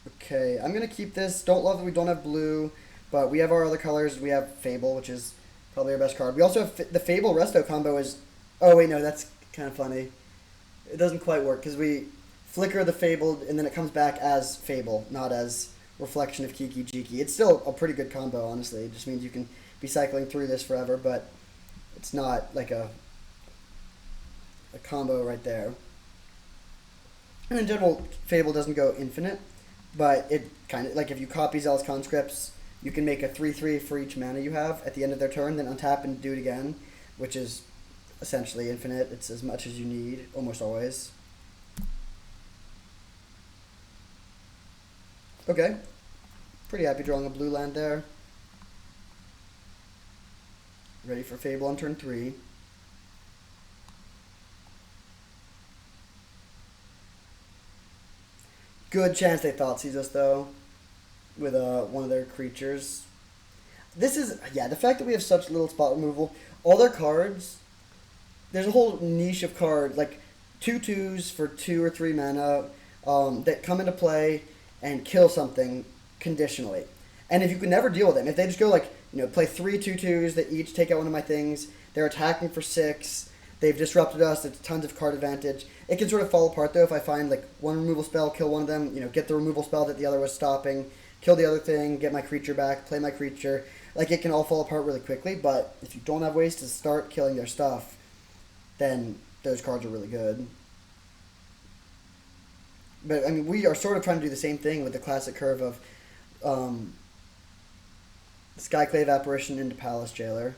Okay, I'm gonna keep this. Don't love that we don't have blue, but we have our other colors. We have Fable, which is probably our best card. We also have the Fable Resto combo is. Oh wait, no, that's kind of funny. It doesn't quite work because we flicker the Fabled, and then it comes back as Fable, not as Reflection of Kiki Jiki. It's still a pretty good combo, honestly. It just means you can be cycling through this forever, but it's not like a combo right there. And in general, Fable doesn't go infinite, but it kind of, like if you copy Zealous Conscripts, you can make a 3/3 for each mana you have at the end of their turn, then untap and do it again, which is essentially infinite. It's as much as you need, almost always. Okay. Pretty happy drawing a blue land there. Ready for Fable on turn 3. Good chance they Thoughtseize us, though, with one of their creatures. This is, yeah, the fact that we have such little spot removal. All their cards, there's a whole niche of cards, like 2/2s for 2 or 3 mana that come into play and kill something conditionally. And if you can never deal with them, if they just go like, play 3 2/2s that each take out one of my things, they're attacking for 6, they've disrupted us, it's tons of card advantage. It can sort of fall apart though if I find like one removal spell, kill one of them, get the removal spell that the other was stopping, kill the other thing, get my creature back, play my creature. Like it can all fall apart really quickly, but if you don't have ways to start killing their stuff, then those cards are really good. But I mean, we are sort of trying to do the same thing with the classic curve of Skyclave Apparition into Palace Jailer.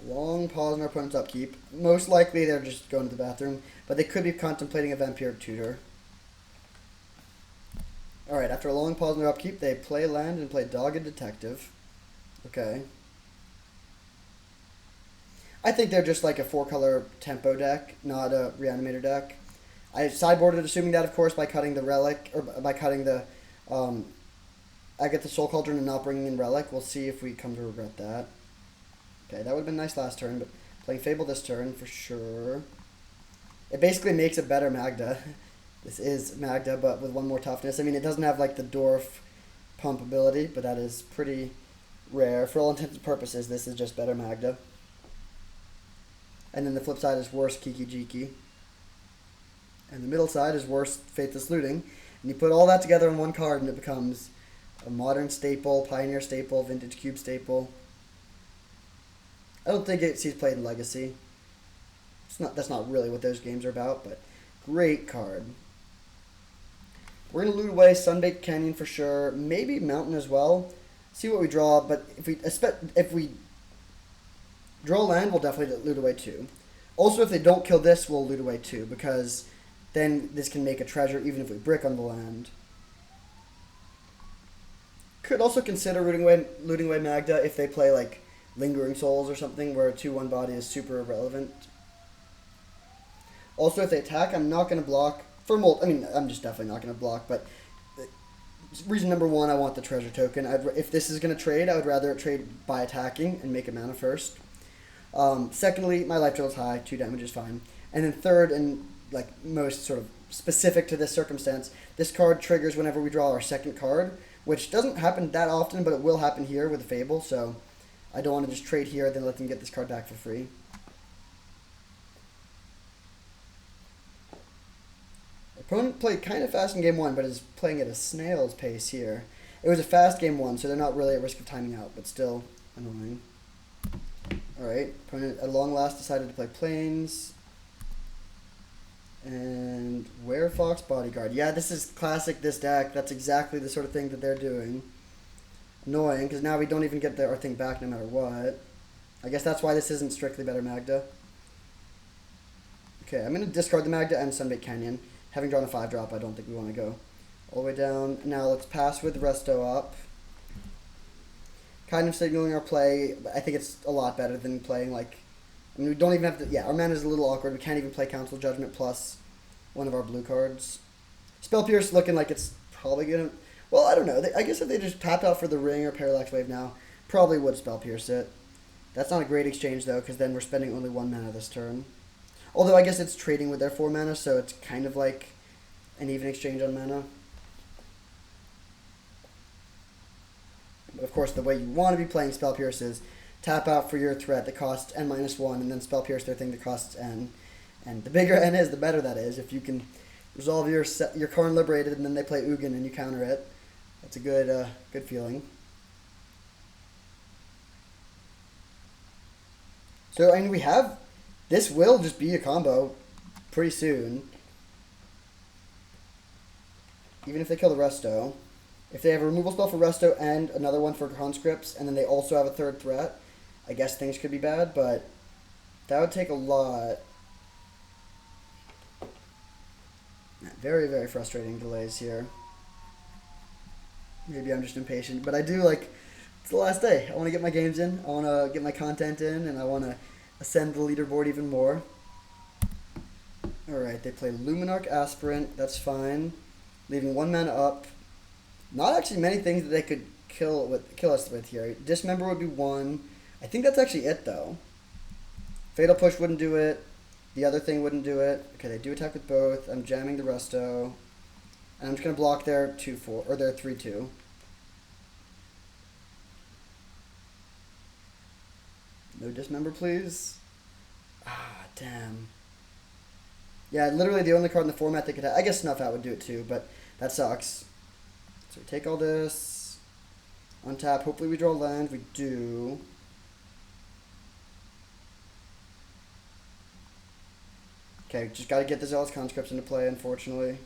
Long pause in our opponent's upkeep. Most likely they're just going to the bathroom, but they could be contemplating a Vampiric Tutor. Alright, after a long pause in their upkeep, they play land and play Dogged Detective. Okay. I think they're just like a 4-color tempo deck, not a Reanimator deck. I sideboarded assuming that, of course, by cutting the Relic, or by cutting the Agatha Soul Cauldron and not bringing in Relic. We'll see if we come to regret that. Okay, that would have been nice last turn, but playing Fable this turn for sure. It basically makes a better Magda. This is Magda, but with one more toughness. I mean, it doesn't have like the Dwarf pump ability, but that is pretty rare. For all intents and purposes, this is just better Magda. And then the flip side is worse Kiki Jiki. And the middle side is worse Faithless Looting. And you put all that together in one card and it becomes a modern staple, Pioneer staple, Vintage Cube staple. I don't think it sees played in Legacy. That's not really what those games are about, but great card. We're going to loot away Sunbaked Canyon for sure. Maybe Mountain as well. See what we draw, but if we draw land, we'll definitely loot away 2. Also, if they don't kill this, we'll loot away 2, because then this can make a treasure even if we brick on the land. Could also consider looting away Magda if they play like Lingering Souls or something, where a 2/1 body is super irrelevant. Also, if they attack, I'm not going to block. I'm just definitely not going to block, but reason number 1, I want the treasure token. If this is going to trade, I would rather it trade by attacking and make a mana first. Secondly, my life total is high, 2 damage is fine. And then third, and like most sort of specific to this circumstance, this card triggers whenever we draw our second card, which doesn't happen that often, but it will happen here with the Fable, so I don't want to just trade here, then let them get this card back for free. Opponent played kind of fast in game 1, but is playing at a snail's pace here. It was a fast game 1, so they're not really at risk of timing out, but still annoying. Alright, opponent at long last decided to play Plains. And Werefox Bodyguard. Yeah, this is classic this deck. That's exactly the sort of thing that they're doing. Annoying, because now we don't even get our thing back no matter what. I guess that's why this isn't strictly better Magda. Okay, I'm going to discard the Magda and Sunbaked Canyon. Having drawn a 5-drop, I don't think we want to go all the way down. Now let's pass with Resto up. Kind of signaling our play. I think it's a lot better than playing like... I mean, we don't even have to... Yeah, our mana is a little awkward. We can't even play Council Judgment plus one of our blue cards. Spell Pierce looking like it's probably going to... Well, I don't know. I guess if they just tapped out for the Ring or Parallax Wave now, probably would Spell Pierce it. That's not a great exchange, though, because then we're spending only 1 mana this turn. Although I guess it's trading with their 4 mana, so it's kind of like an even exchange on mana. But of course, the way you want to be playing Spell Pierce is tap out for your threat that costs N minus 1, and then spell pierce their thing that costs N. And the bigger N is, the better that is. If you can resolve your Karn Liberated and then they play Ugin and you counter it, that's a good feeling. So, I mean, this will just be a combo pretty soon. Even if they kill the Resto. If they have a removal spell for Resto and another one for Conscripts, and then they also have a third threat, I guess things could be bad, but that would take a lot. Very, very frustrating delays here. Maybe I'm just impatient, but I do it's the last day. I want to get my games in, I want to get my content in, and I want to ascend the leaderboard even more. Alright, they play Luminarch Aspirant, that's fine. Leaving 1 mana up. Not actually many things that they could kill us with here. Dismember would be one. I think that's actually it, though. Fatal Push wouldn't do it. The other thing wouldn't do it. Okay, they do attack with both. I'm jamming the Resto. And I'm just going to block their 2-4, or their 3-2. No Dismember, please. Ah, damn. Yeah, literally the only card in the format that could have... I guess Snuff Out would do it too, but that sucks. So we take all this. Untap. Hopefully we draw land. We do. Okay, just got to get the Zealous Conscripts into play, unfortunately.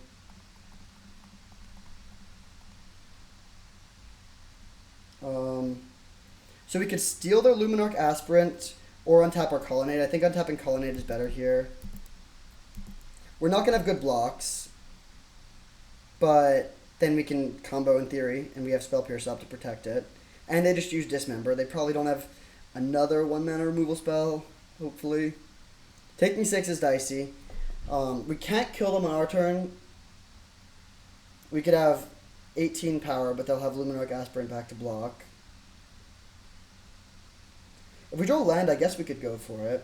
So we could steal their Luminarch Aspirant or untap our Colonnade. I think untapping Colonnade is better here. We're not going to have good blocks, but then we can combo in theory, and we have Spell Pierce up to protect it. And they just use Dismember. They probably don't have another 1 mana removal spell, hopefully. Taking 6 is dicey. We can't kill them on our turn. We could have 18 power, but they'll have Luminarch Aspirant back to block. If we draw land, I guess we could go for it.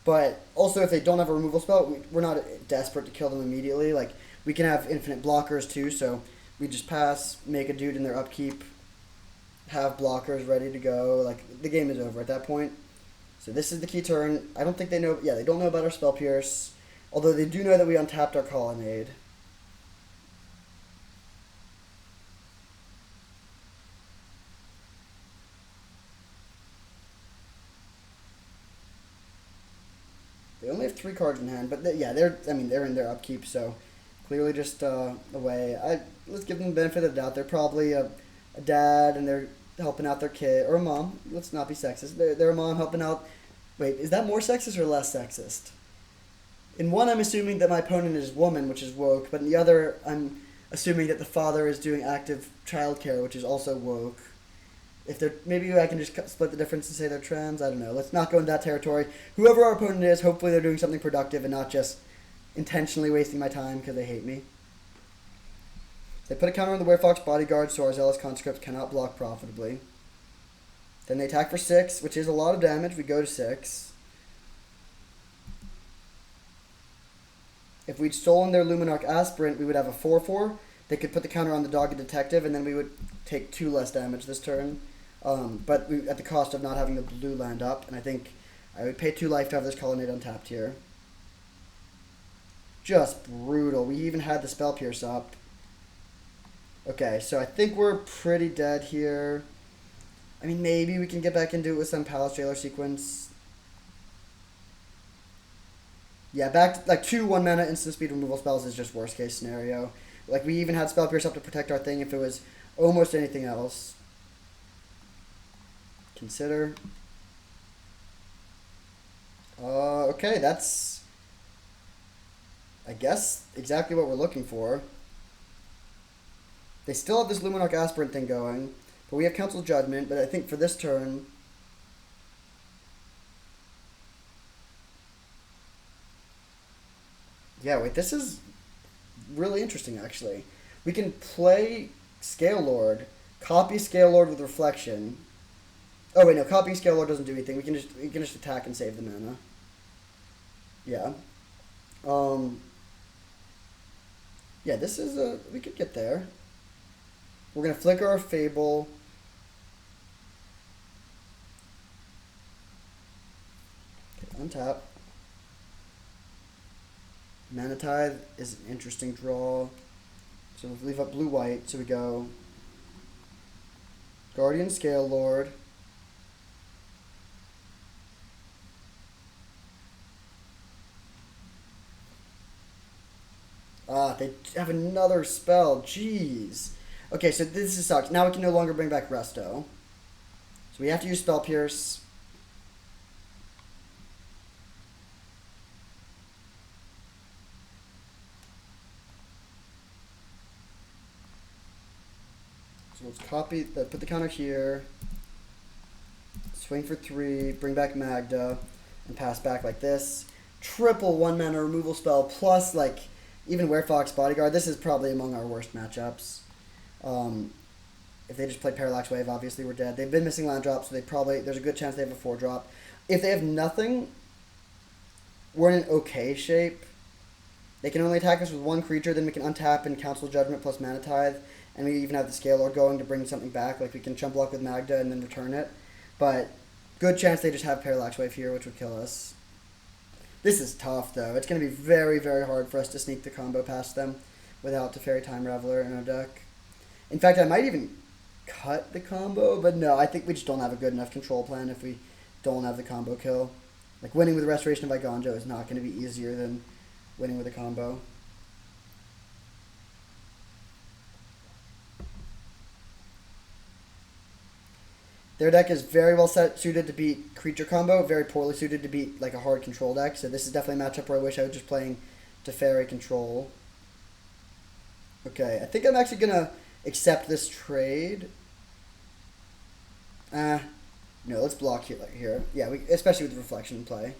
But also, if they don't have a removal spell, we're not desperate to kill them immediately. Like, we can have infinite blockers too, so we just pass, make a dude in their upkeep, have blockers ready to go. Like, the game is over at that point. So this is the key turn. I don't think they know... Yeah, they don't know about our Spell Pierce. Although they do know that we untapped our Colonnade. They only have 3 cards in hand, but they're in their upkeep, so clearly just away. Let's give them the benefit of the doubt. They're probably a dad, and they're helping out their kid, or a mom. Let's not be sexist. They're a mom helping out. Wait, is that more sexist or less sexist? In one, I'm assuming that my opponent is woman, which is woke, but in the other, I'm assuming that the father is doing active childcare, which is also woke. If they're, maybe I can just split the difference and say they're trans. I don't know. Let's not go into that territory. Whoever our opponent is, hopefully they're doing something productive and not just intentionally wasting my time because they hate me. They put a counter on the Werefox Bodyguard, so our Zealous Conscript cannot block profitably. Then they attack for 6, which is a lot of damage. We go to 6. If we'd stolen their Luminarch Aspirant, we would have a 4/4. They could put the counter on the Dogged Detective, and then we would take 2 less damage this turn. But at the cost of not having the blue land up, and I think I would pay 2 life to have this Colonnade untapped here. Just brutal. We even had the Spell Pierce up. Okay, so I think we're pretty dead here. I mean, maybe we can get back into it with some Palace Jailer sequence. Yeah, back to, 2 1-mana instant speed removal spells is just worst case scenario. Like, we even had Spell Pierce up to protect our thing if it was almost anything else. Consider. Okay, that's, I guess, exactly what we're looking for. They still have this Luminarch Aspirant thing going, but we have Council's Judgment, but I think for this turn... Yeah, wait, this is really interesting, actually. We can play Scale Lord, copy Scale Lord with Reflection. Oh, wait, no, copying Scale Lord doesn't do anything. We can just attack and save the mana. Yeah. Yeah, this is a... We could get there. We're going to flicker our Fable. Okay, untap. Mana Tithe is an interesting draw. So we'll leave up blue-white. So we go Guardian Scale Lord. Ah, they have another spell. Jeez. Okay, so this sucks. Now we can no longer bring back Resto. So we have to use Spell Pierce. So let's put the counter here. Swing for 3, bring back Magda, and pass back like this. Triple 1-mana removal spell plus like even Werefox Bodyguard. This is probably among our worst matchups. If they just play Parallax Wave, obviously we're dead. They've been missing land drops, so there's a good chance they have a 4-drop. If they have nothing, we're in an okay shape. They can only attack us with 1 creature, then we can untap and Council Judgment plus Mana Tithe, and we even have the Scale Lord going to bring something back, like we can chump block with Magda and then return it. But good chance they just have Parallax Wave here, which would kill us. This is tough, though. It's going to be very, very hard for us to sneak the combo past them without Teferi Time Raveler in our deck. In fact, I might even cut the combo, but no, I think we just don't have a good enough control plan if we don't have the combo kill. Like, winning with Restoration of Igonjo is not going to be easier than winning with a combo. Their deck is very well suited to beat creature combo, very poorly suited to beat like a hard control deck. So this is definitely a matchup where I wish I was just playing Teferi control. Okay, I think I'm actually gonna accept this trade. No, let's block here. Yeah, especially with the reflection play.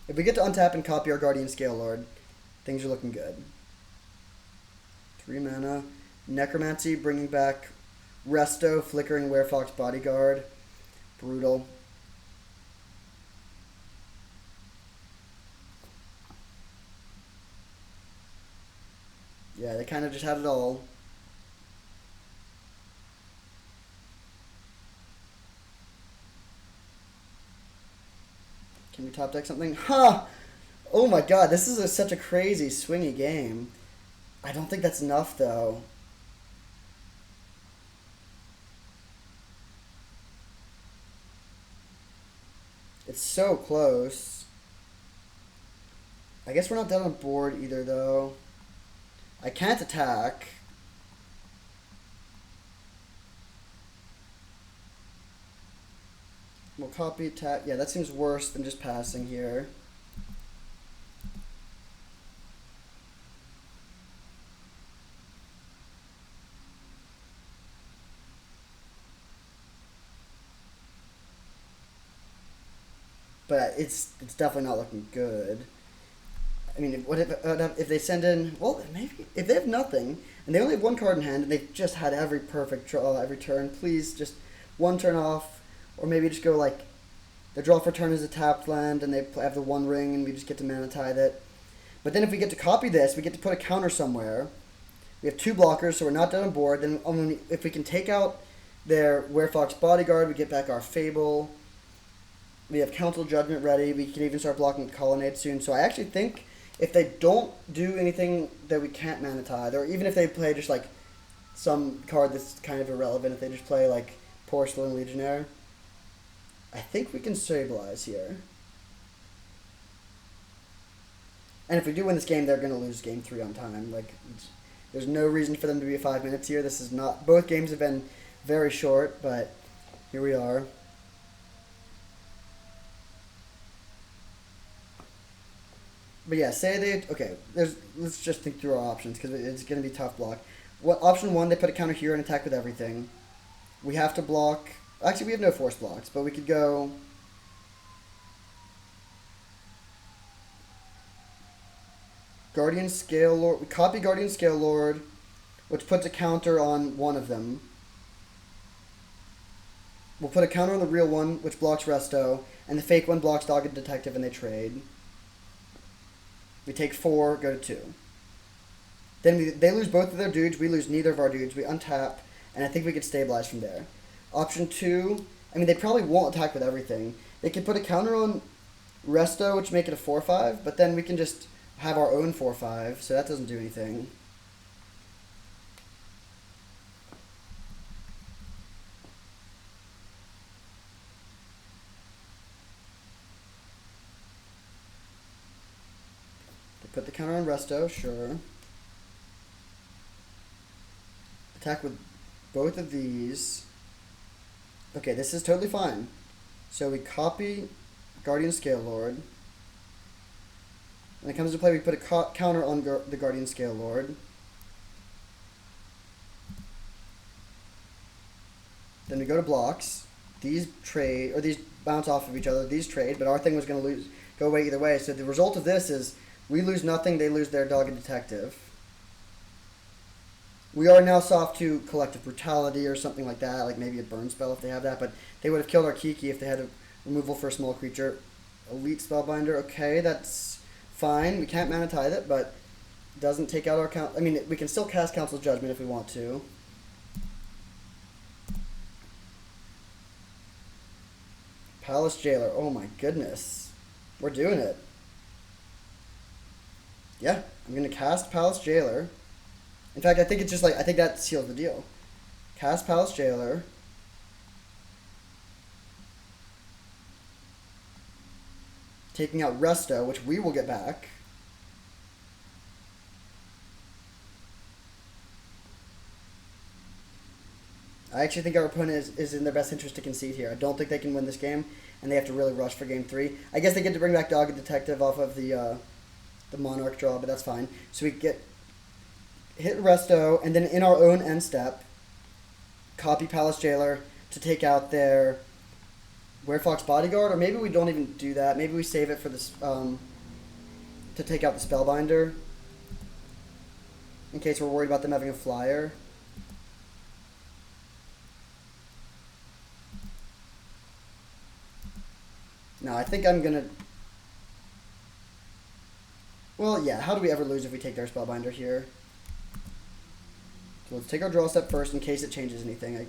If we get to untap and copy our Guardian Scale Lord, things are looking good. 3 mana. Necromancy, bringing back Resto, Flickering Werefox Bodyguard. Brutal. Yeah, they kind of just had it all. Can we top deck something? Ha! Oh my god, this is such a crazy, swingy game. I don't think that's enough, though. It's so close. I guess we're not dead on board either, though. I can't attack. We'll copy attack. Yeah, that seems worse than just passing here. But it's definitely not looking good. I mean, what if they send in... Well, maybe... If they have nothing, and they only have 1 card in hand, and they've just had every perfect draw every turn, please just 1 turn off, or maybe just go like... The draw for turn is a tapped land, and they have the 1 ring, and we just get to Mana Tithe it. But then if we get to copy this, we get to put a counter somewhere. We have 2 blockers, so we're not dead on board. Then if we can take out their Werefox Bodyguard, we get back our Fable. We have Council Judgment ready. We can even start blocking Colonnade soon. So I actually think if they don't do anything that we can't Mana Tithe, or even if they play just like some card that's kind of irrelevant, if they just play like Porcelain Legionnaire, I think we can stabilize here. And if we do win this game, they're going to lose game 3 on time. Like, there's no reason for them to be 5 minutes here. This is not... Both games have been very short, but here we are. But yeah, say they... Okay, let's just think through our options, because it's going to be tough block. Option 1, they put a counter here and attack with everything. We have to block... Actually, we have no force blocks, but we could go... Guardian Scale Lord... We copy Guardian Scale Lord, which puts a counter on one of them. We'll put a counter on the real one, which blocks Resto, and the fake one blocks Dogged Detective and they trade. We take 4, go to 2. Then they lose both of their dudes, we lose neither of our dudes, we untap, and I think we could stabilize from there. Option 2, I mean, they probably won't attack with everything. They could put a counter on Resto, which make it a 4-5, but then we can just have our own 4-5, so that doesn't do anything. They put the counter on Resto, sure. Attack with both of these. Okay, this is totally fine. So we copy Guardian Scalelord. When it comes to play, we put a counter on the Guardian Scalelord. Then we go to blocks. These trade, or these bounce off of each other. These trade, but our thing was going to go away either way. So the result of this is we lose nothing, they lose their Dogged Detective. We are now soft to Collective Brutality or something like that, like maybe a burn spell if they have that, but they would have killed our Kiki if they had a removal for a small creature. Elite Spellbinder, okay, that's fine. We can't Mana Tithe it, but doesn't take out our count. I mean, we can still cast Council's Judgment if we want to. Palace Jailer, oh my goodness. We're doing it. Yeah, I'm going to cast Palace Jailer. In fact, I think it's just like, I think that seals the deal. Cast Palace Jailer. Taking out Resto, which we will get back. I actually think our opponent is in their best interest to concede here. I don't think they can win this game, and they have to really rush for game 3. I guess they get to bring back Dogged Detective off of the Monarch draw, but that's fine. So we hit Resto, and then in our own end step, copy Palace Jailer to take out their Werefox Bodyguard, or maybe we don't even do that. Maybe we save it for this to take out the Spellbinder, in case we're worried about them having a flyer. No, I think I'm gonna... Well, yeah, how do we ever lose if we take their Spellbinder here? So let's take our draw step first in case it changes anything.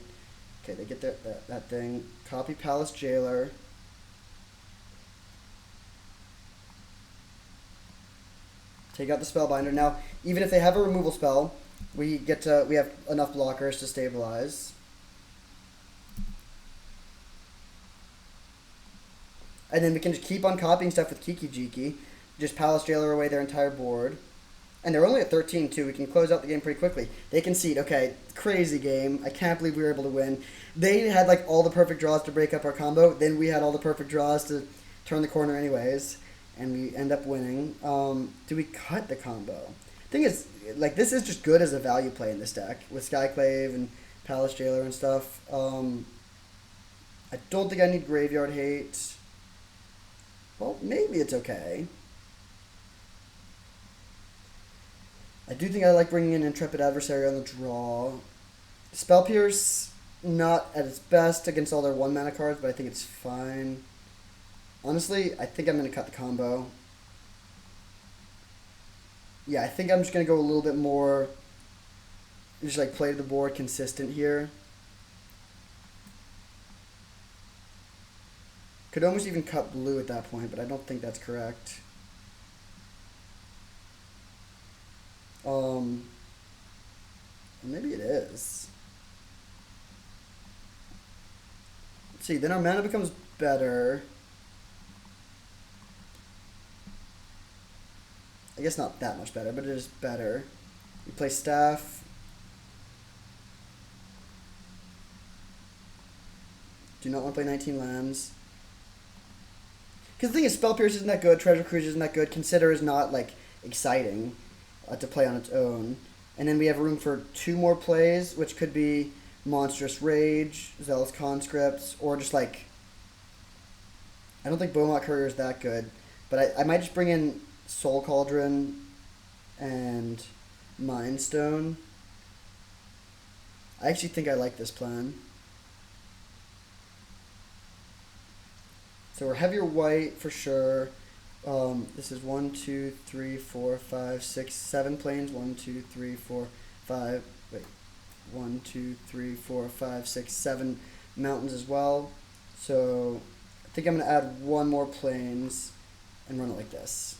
Okay, they get that thing. Copy Palace Jailer. Take out the Spellbinder. Now, even if they have a removal spell, we have enough blockers to stabilize. And then we can just keep on copying stuff with Kiki Jiki. Just Palace Jailer away their entire board. And they're only at 13, too. We can close out the game pretty quickly. They concede. Okay, crazy game. I can't believe we were able to win. They had, like, all the perfect draws to break up our combo. Then we had all the perfect draws to turn the corner anyways. And we end up winning. Do we cut the combo? Thing is, like, this is just good as a value play in this deck. With Skyclave and Palace Jailer and stuff. I don't think I need Graveyard Hate. Well, maybe it's okay. I do think I like bringing in Intrepid Adversary on the draw. Spell Pierce, not at its best against all their 1-mana cards, but I think it's fine. Honestly, I think I'm going to cut the combo. Yeah, I think I'm just going to go a little bit more, just like play the board consistent here. Could almost even cut blue at that point, but I don't think that's correct. Maybe it is. Let's see, then our mana becomes better. I guess not that much better, but it is better. We play Staff. Do not want to play 19 lands. Because the thing is, Spell Pierce isn't that good, Treasure Cruise isn't that good, Consider is not, like, exciting to play on its own. And then we have room for 2 more plays, which could be Monstrous Rage, Zealous Conscripts, or just, like... I don't think Beaumont Courier is that good, but I might just bring in Soul Cauldron and Mind Stone. I actually think I like this plan. So we're heavier white for sure. This is 1, 2, 3, 4, 5, 6, 7 planes. 1, 2, 3, 4, 5. Wait. 1, 2, 3, 4, 5, 6, 7 mountains as well. So I think I'm going to add one more planes and run it like this.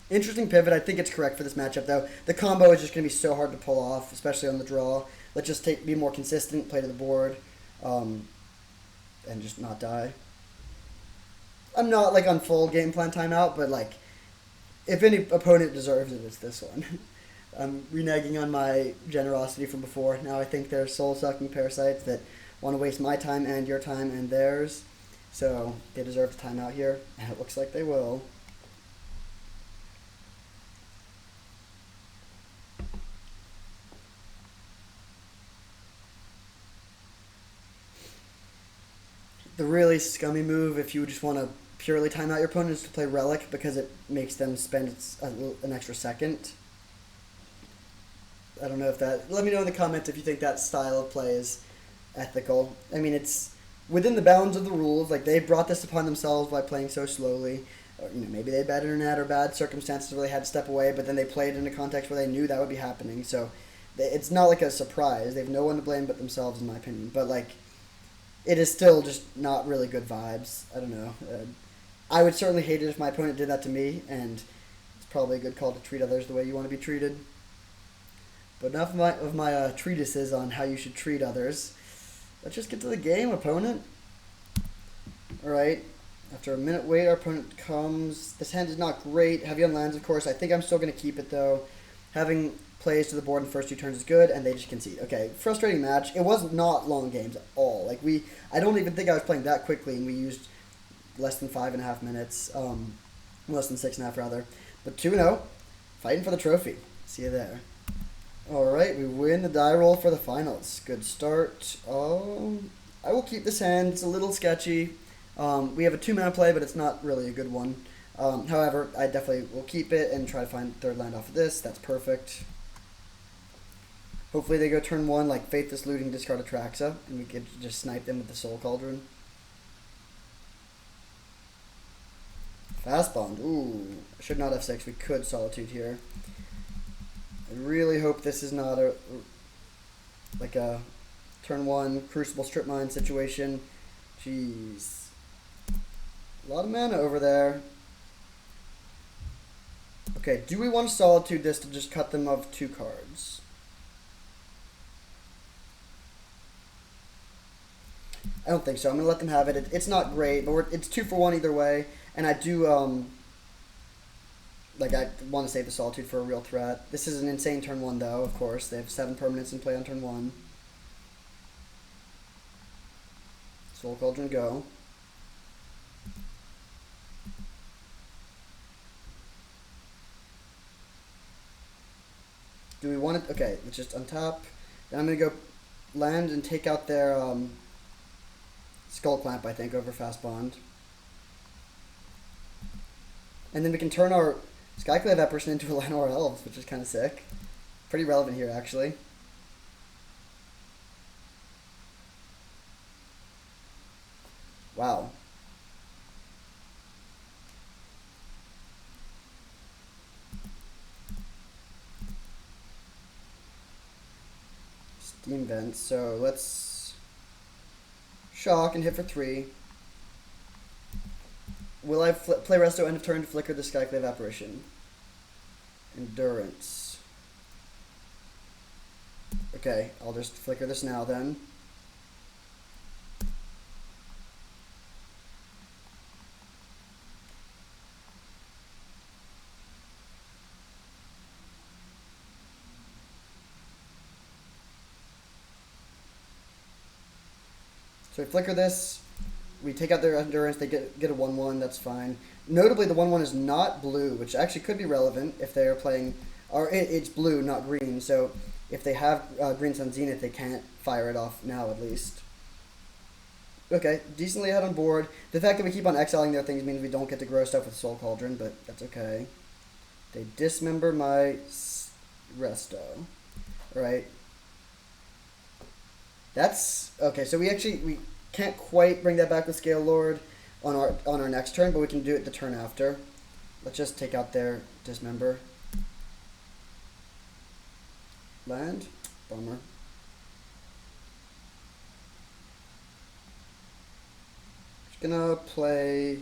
Interesting pivot. I think it's correct for this matchup, though. The combo is just going to be so hard to pull off, especially on the draw. Let's just be more consistent, play to the board, and just not die. I'm not, like, on full game plan timeout, but, like, if any opponent deserves it, it's this one. I'm reneging on my generosity from before. Now I think they're soul-sucking parasites that want to waste my time and your time and theirs. So they deserve the timeout here, and it looks like they will. The really scummy move, if you just want to purely time out your opponent, is to play Relic because it makes them spend an extra second. I don't know if that... Let me know in the comments if you think that style of play is ethical. I mean, it's within the bounds of the rules. Like, they brought this upon themselves by playing so slowly. Or, maybe they had bad internet or bad circumstances where they had to step away, but then they played in a context where they knew that would be happening. So it's not like a surprise. They have no one to blame but themselves, in my opinion. But, like, it is still just not really good vibes. I don't know. I would certainly hate it if my opponent did that to me, and it's probably a good call to treat others the way you want to be treated. But enough of my treatises on how you should treat others. Let's just get to the game, opponent. Alright. After a minute wait, our opponent comes. This hand is not great. Heavy on lands, of course. I think I'm still going to keep it, though. Having plays to the board in the first 2 turns is good, and they just concede. Okay, frustrating match. It was not long games at all. Like, I don't even think I was playing that quickly, and we used less than 5.5 minutes. Less than 6.5, rather. But 2-0. Fighting for the trophy. See you there. Alright, we win the die roll for the finals. Good start. I will keep this hand. It's a little sketchy. We have a 2-mana play, but it's not really a good one. However, I definitely will keep it and try to find third land off of this. That's perfect. Hopefully they go turn 1, like Faithless Looting, discard Atraxa, and we could just snipe them with the Soul Cauldron. Fast Bond. Ooh, should not F6. We could Solitude here. I really hope this is not a turn 1 Crucible Strip Mine situation. Jeez. A lot of mana over there. Okay, do we want to Solitude this to just cut them of 2 cards? I don't think so. I'm going to let them have it. It's not great, but it's 2 for 1 either way. And I do, I want to save the Solitude for a real threat. This is an insane turn 1, though, of course. They have 7 permanents in play on turn 1. Soul Cauldron, go. Do we want it? Okay, let's just untap. Then I'm going to go land and take out their Skull Clamp, I think, over Fast Bond. And then we can turn our Skyclave Apparition into a Llanowar Elves, which is kind of sick. Pretty relevant here, actually. Wow. Steam Vents, so let's shock and hit for 3. Will I play Resto end of turn to flicker the Skyclave Apparition? Endurance. Okay, I'll just flicker this now then. So we flicker this, we take out their endurance, they get a 1/1, that's fine. Notably, the 1/1 is not blue, which actually could be relevant if they are playing, or it's blue, not green, so if they have Green Sun Zenith, they can't fire it off now at least. Okay, decently ahead on board. The fact that we keep on exiling their things means we don't get to grow stuff with Soul Cauldron, but that's okay. They dismember my Resto. Right. That's... Okay, so we Can't quite bring that back with Scale Lord on our next turn, but we can do it the turn after. Let's just take out their Dismember. Land. Bummer. Just gonna play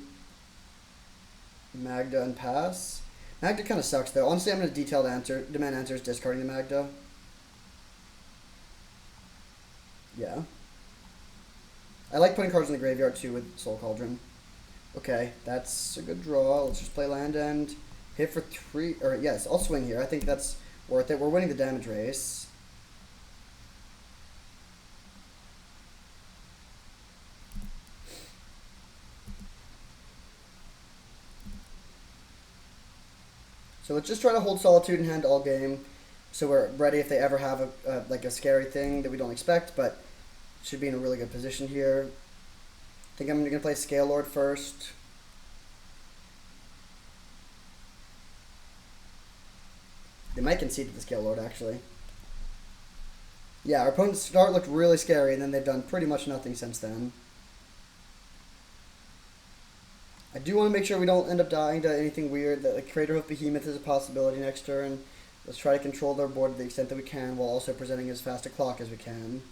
Magda and pass. Magda kind of sucks though. Honestly, I'm gonna demand answers, discarding the Magda. Yeah. I like putting cards in the graveyard too with Soul Cauldron. Okay, that's a good draw. Let's just play land end. Hit for 3, or yes, I'll swing here. I think that's worth it. We're winning the damage race. So let's just try to hold Solitude in hand all game, so we're ready if they ever have a scary thing that we don't expect, but should be in a really good position here. I think I'm going to play Scale Lord first. They might concede to the Scale Lord, actually. Yeah, our opponent's start looked really scary, and then they've done pretty much nothing since then. I do want to make sure we don't end up dying to anything weird. That like Craterhoof Behemoth is a possibility next turn. Let's try to control their board to the extent that we can, while also presenting as fast a clock as we can.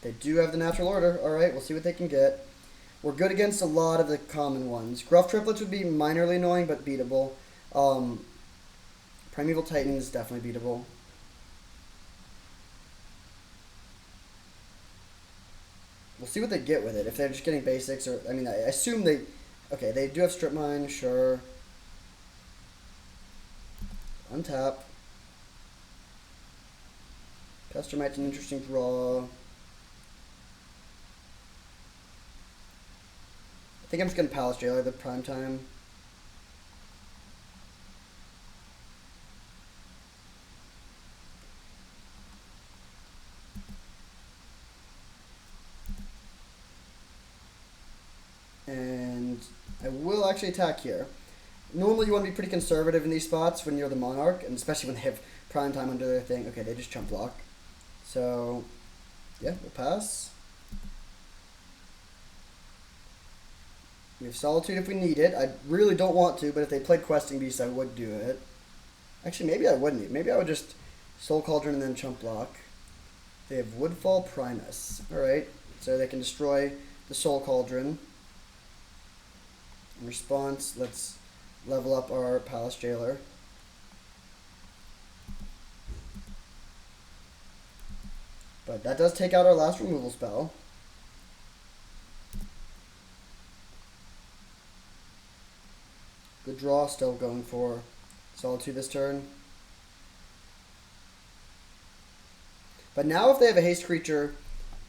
They do have the Natural Order. Alright, we'll see what they can get. We're good against a lot of the common ones. Gruff Triplets would be minorly annoying, but beatable. Primeval Titan is definitely beatable. We'll see what they get with it. If they're just getting basics, or I mean, I assume they. Okay, they do have Strip Mine, sure. Untap. Pestermite's an interesting draw. I think I'm just gonna Palace Jailer the prime time. And I will actually attack here. Normally you want to be pretty conservative in these spots when you're the Monarch, and especially when they have prime time under their thing. Okay, they just chump block. So, yeah, we'll pass. We have Solitude if we need it. I really don't want to, but if they played Questing Beast, I would do it. Actually, maybe I wouldn't. Maybe I would just Soul Cauldron and then chump block. They have Woodfall Primus. Alright, so they can destroy the Soul Cauldron. In response, let's level up our Palace Jailer. But that does take out our last removal spell. Good draw, still going for Solitude this turn. But now if they have a haste creature,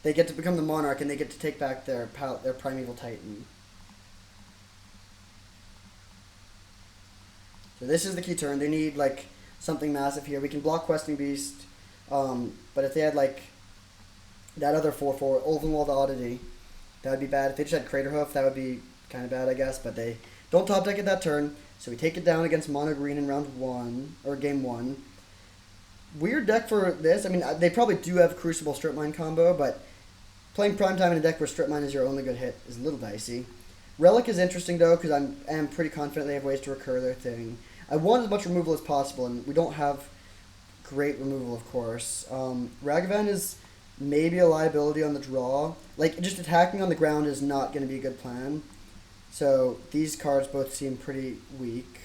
they get to become the Monarch and they get to take back their Primeval Titan. So this is the key turn. They need like something massive here. We can block Questing Beast, but if they had like that other 4/4 Ulvenwald Oddity, that would be bad. If they just had Craterhoof, that would be kind of bad, I guess. But they don't top deck it that turn, so we take it down against Mono Green in round 1 or game 1. Weird deck for this. I mean, they probably do have Crucible Strip Mine combo, but playing Primetime in a deck where Strip Mine is your only good hit is a little dicey. Relic is interesting though, because I am pretty confident they have ways to recur their thing. I want as much removal as possible, and we don't have great removal, of course. Ragavan is maybe a liability on the draw. Like, just attacking on the ground is not going to be a good plan. So, these cards both seem pretty weak.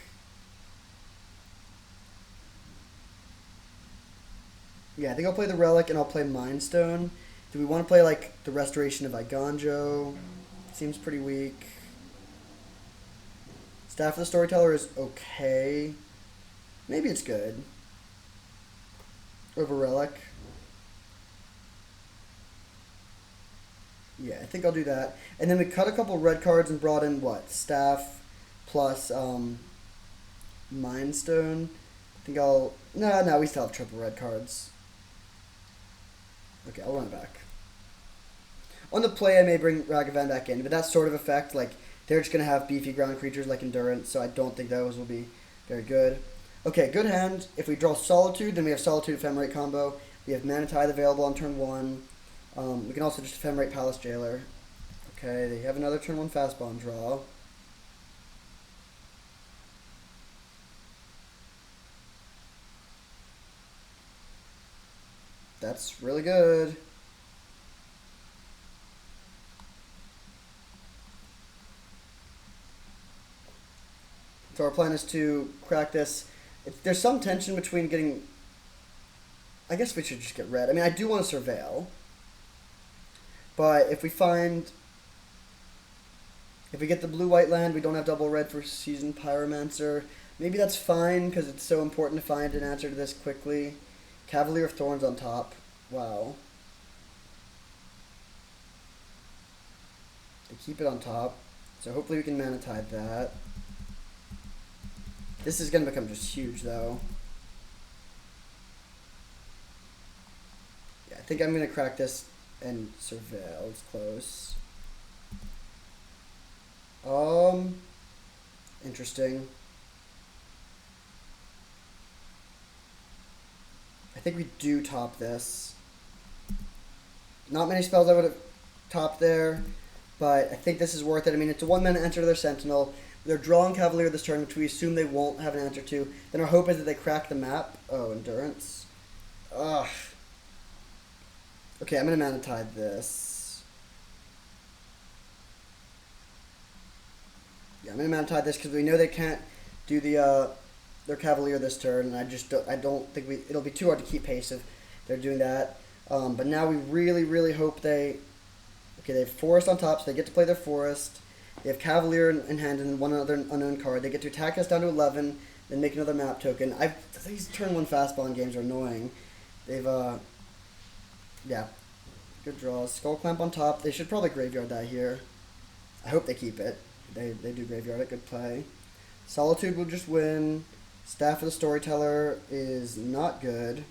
Yeah, I think I'll play the Relic, and I'll play Mind Stone. Do we want to play, like, the Restoration of Iganjo? Seems pretty weak. Staff of the Storyteller is okay. Maybe it's good. Over Relic. Yeah, I think I'll do that. And then we cut a couple red cards and brought in what? Staff plus Mind Stone. I think I'll... No, we still have triple red cards. Okay, I'll run it back. On the play, I may bring Ragavan back in, but that sort of effect, like, they're just going to have beefy ground creatures like Endurance, so I don't think those will be very good. Okay, good hand. If we draw Solitude, then we have Solitude Ephemerate combo. We have Mana Tithe available on turn 1. We can also just ephemerate Palace Jailer. Okay, they have another turn 1 fastball and draw. That's really good. So our plan is to crack this. There's some tension between getting... I guess we should just get red. I mean, I do want to surveil. But if we find... If we get the blue-white land, we don't have double red for Seasoned Pyromancer. Maybe that's fine, because it's so important to find an answer to this quickly. Cavalier of Thorns on top. Wow. They keep it on top. So hopefully we can Mana Tide that. This is going to become just huge, though. Yeah, I think I'm going to crack this and surveil. It's close. Interesting. I think we do top this. Not many spells I would have topped there, but I think this is worth it. I mean, it's a 1-mana enter to their Sentinel. They're drawing Cavalier this turn, which we assume they won't have an answer to. Then our hope is that they crack the map. Oh, Endurance. Ugh. Okay, I'm going to Mana Tide this. Yeah, I'm going to Mana Tide this because we know they can't do their Cavalier this turn, and I don't think it'll be too hard to keep pace if they're doing that. But now we really, really hope they... Okay, they have Forest on top, so they get to play their Forest. They have Cavalier in hand and one other unknown card. They get to attack us down to 11, then make another map token. These turn 1 fastball in games are annoying. They've, yeah. Good draws. Skull Clamp on top. They should probably graveyard that here. I hope they keep it. They do graveyard it. Good play. Solitude will just win. Staff of the Storyteller is not good.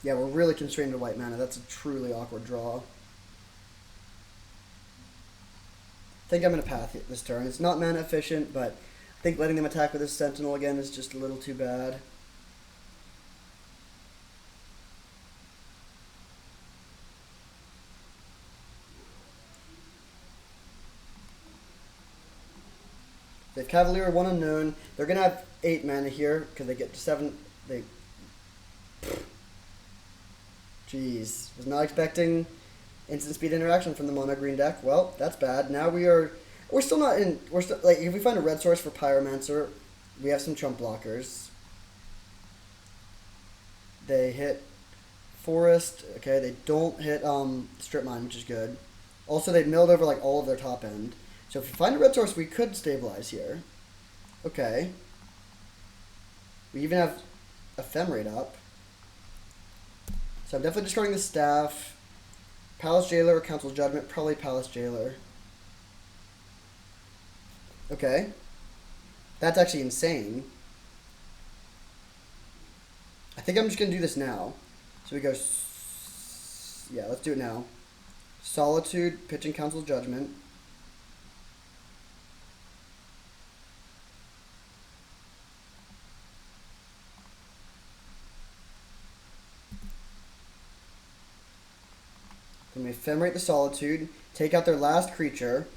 Yeah, we're really constrained to white mana. That's a truly awkward draw. I think I'm going to path it this turn. It's not mana efficient, but I think letting them attack with this Sentinel again is just a little too bad. They have Cavalier, 1 unknown. They're going to have 8 mana here because they get to 7. Jeez. Was not expecting instant speed interaction from the mono green deck. Well, that's bad. Now we're still not in... We're still... Like, if we find a red source for Pyromancer, we have some chump blockers. They hit Forest. Okay, they don't hit Strip Mine, which is good. Also, they've milled over, like, all of their top end. So if we find a red source, we could stabilize here. Okay. We even have Ephemerate up. So I'm definitely discarding the Staff. Palace Jailer or Council Judgment. Probably Palace Jailer. Okay. That's actually insane. I think I'm just going to do this now. So we go... Yeah, let's do it now. Solitude, pitching Council Judgment. Then we Ephemerate the Solitude, take out their last creature.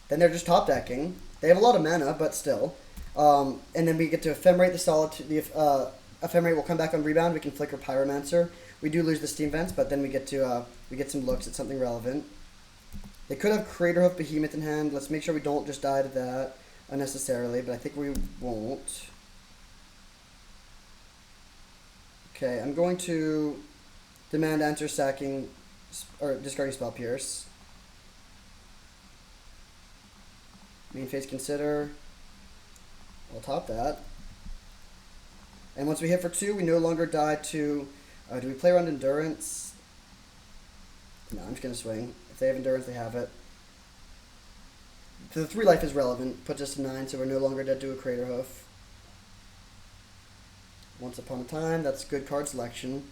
Then they're just top decking. They have a lot of mana, but still. And then we get to Ephemerate the Solitude. The Ephemerate will come back on rebound. We can flicker Pyromancer. We do lose the Steam Vents, but then we get to we get some looks at something relevant. They could have Craterhoof Behemoth in hand. Let's make sure we don't just die to that unnecessarily, but I think we won't. Okay, I'm going to demand answer sacking or discarding Spell Pierce. Main phase Consider. I'll top that. And once we hit for 2, we no longer die to... do we play around Endurance? No, I'm just going to swing. If they have Endurance, they have it. So the 3 life is relevant. Puts us to 9, so we're no longer dead to a Craterhoof. Once Upon a Time, that's good card selection.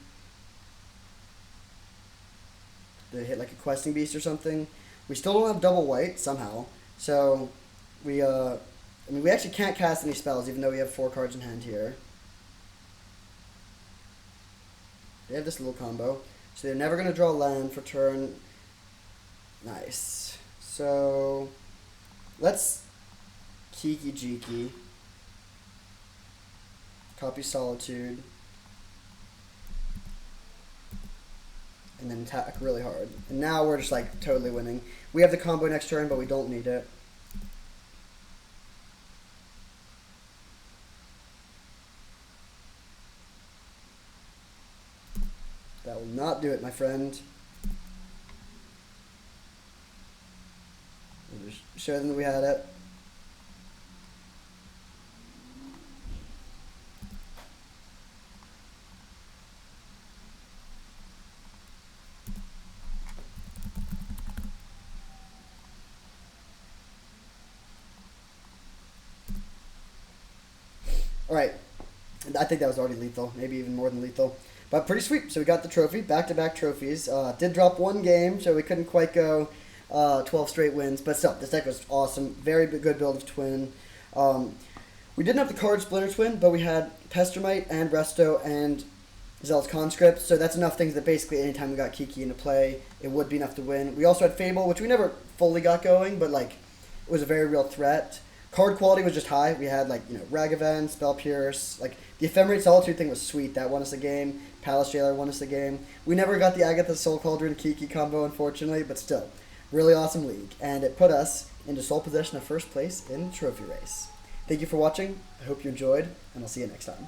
They hit like a Questing Beast or something. We still don't have double white, somehow. So, we, I mean, we actually can't cast any spells, even though we have 4 cards in hand here. They have this little combo. So they're never going to draw land for turn. Nice. So let's Kiki Jiki. Copy Solitude. And then attack really hard. And now we're just like totally winning. We have the combo next turn, but we don't need it. That will not do it, my friend. We'll just show them that we had it. Alright, I think that was already lethal, maybe even more than lethal. But pretty sweet, so we got the trophy, back-to-back trophies. Did drop one game, so we couldn't quite go 12 straight wins, but still, this deck was awesome. Very good build of Twin. We didn't have the card Splinter Twin, but we had Pestermite and Resto and Zealot's Conscript, so that's enough things that basically anytime we got Kiki into play, it would be enough to win. We also had Fable, which we never fully got going, but like it was a very real threat. Card quality was just high. We had like, Ragavan, Spell Pierce, like the Ephemerate Solitude thing was sweet. That won us the game. Palace Jailer won us the game. We never got the Agatha Soul Cauldron Kiki combo, unfortunately, but still, really awesome league. And it put us into sole possession of first place in the trophy race. Thank you for watching. I hope you enjoyed, and I'll see you next time.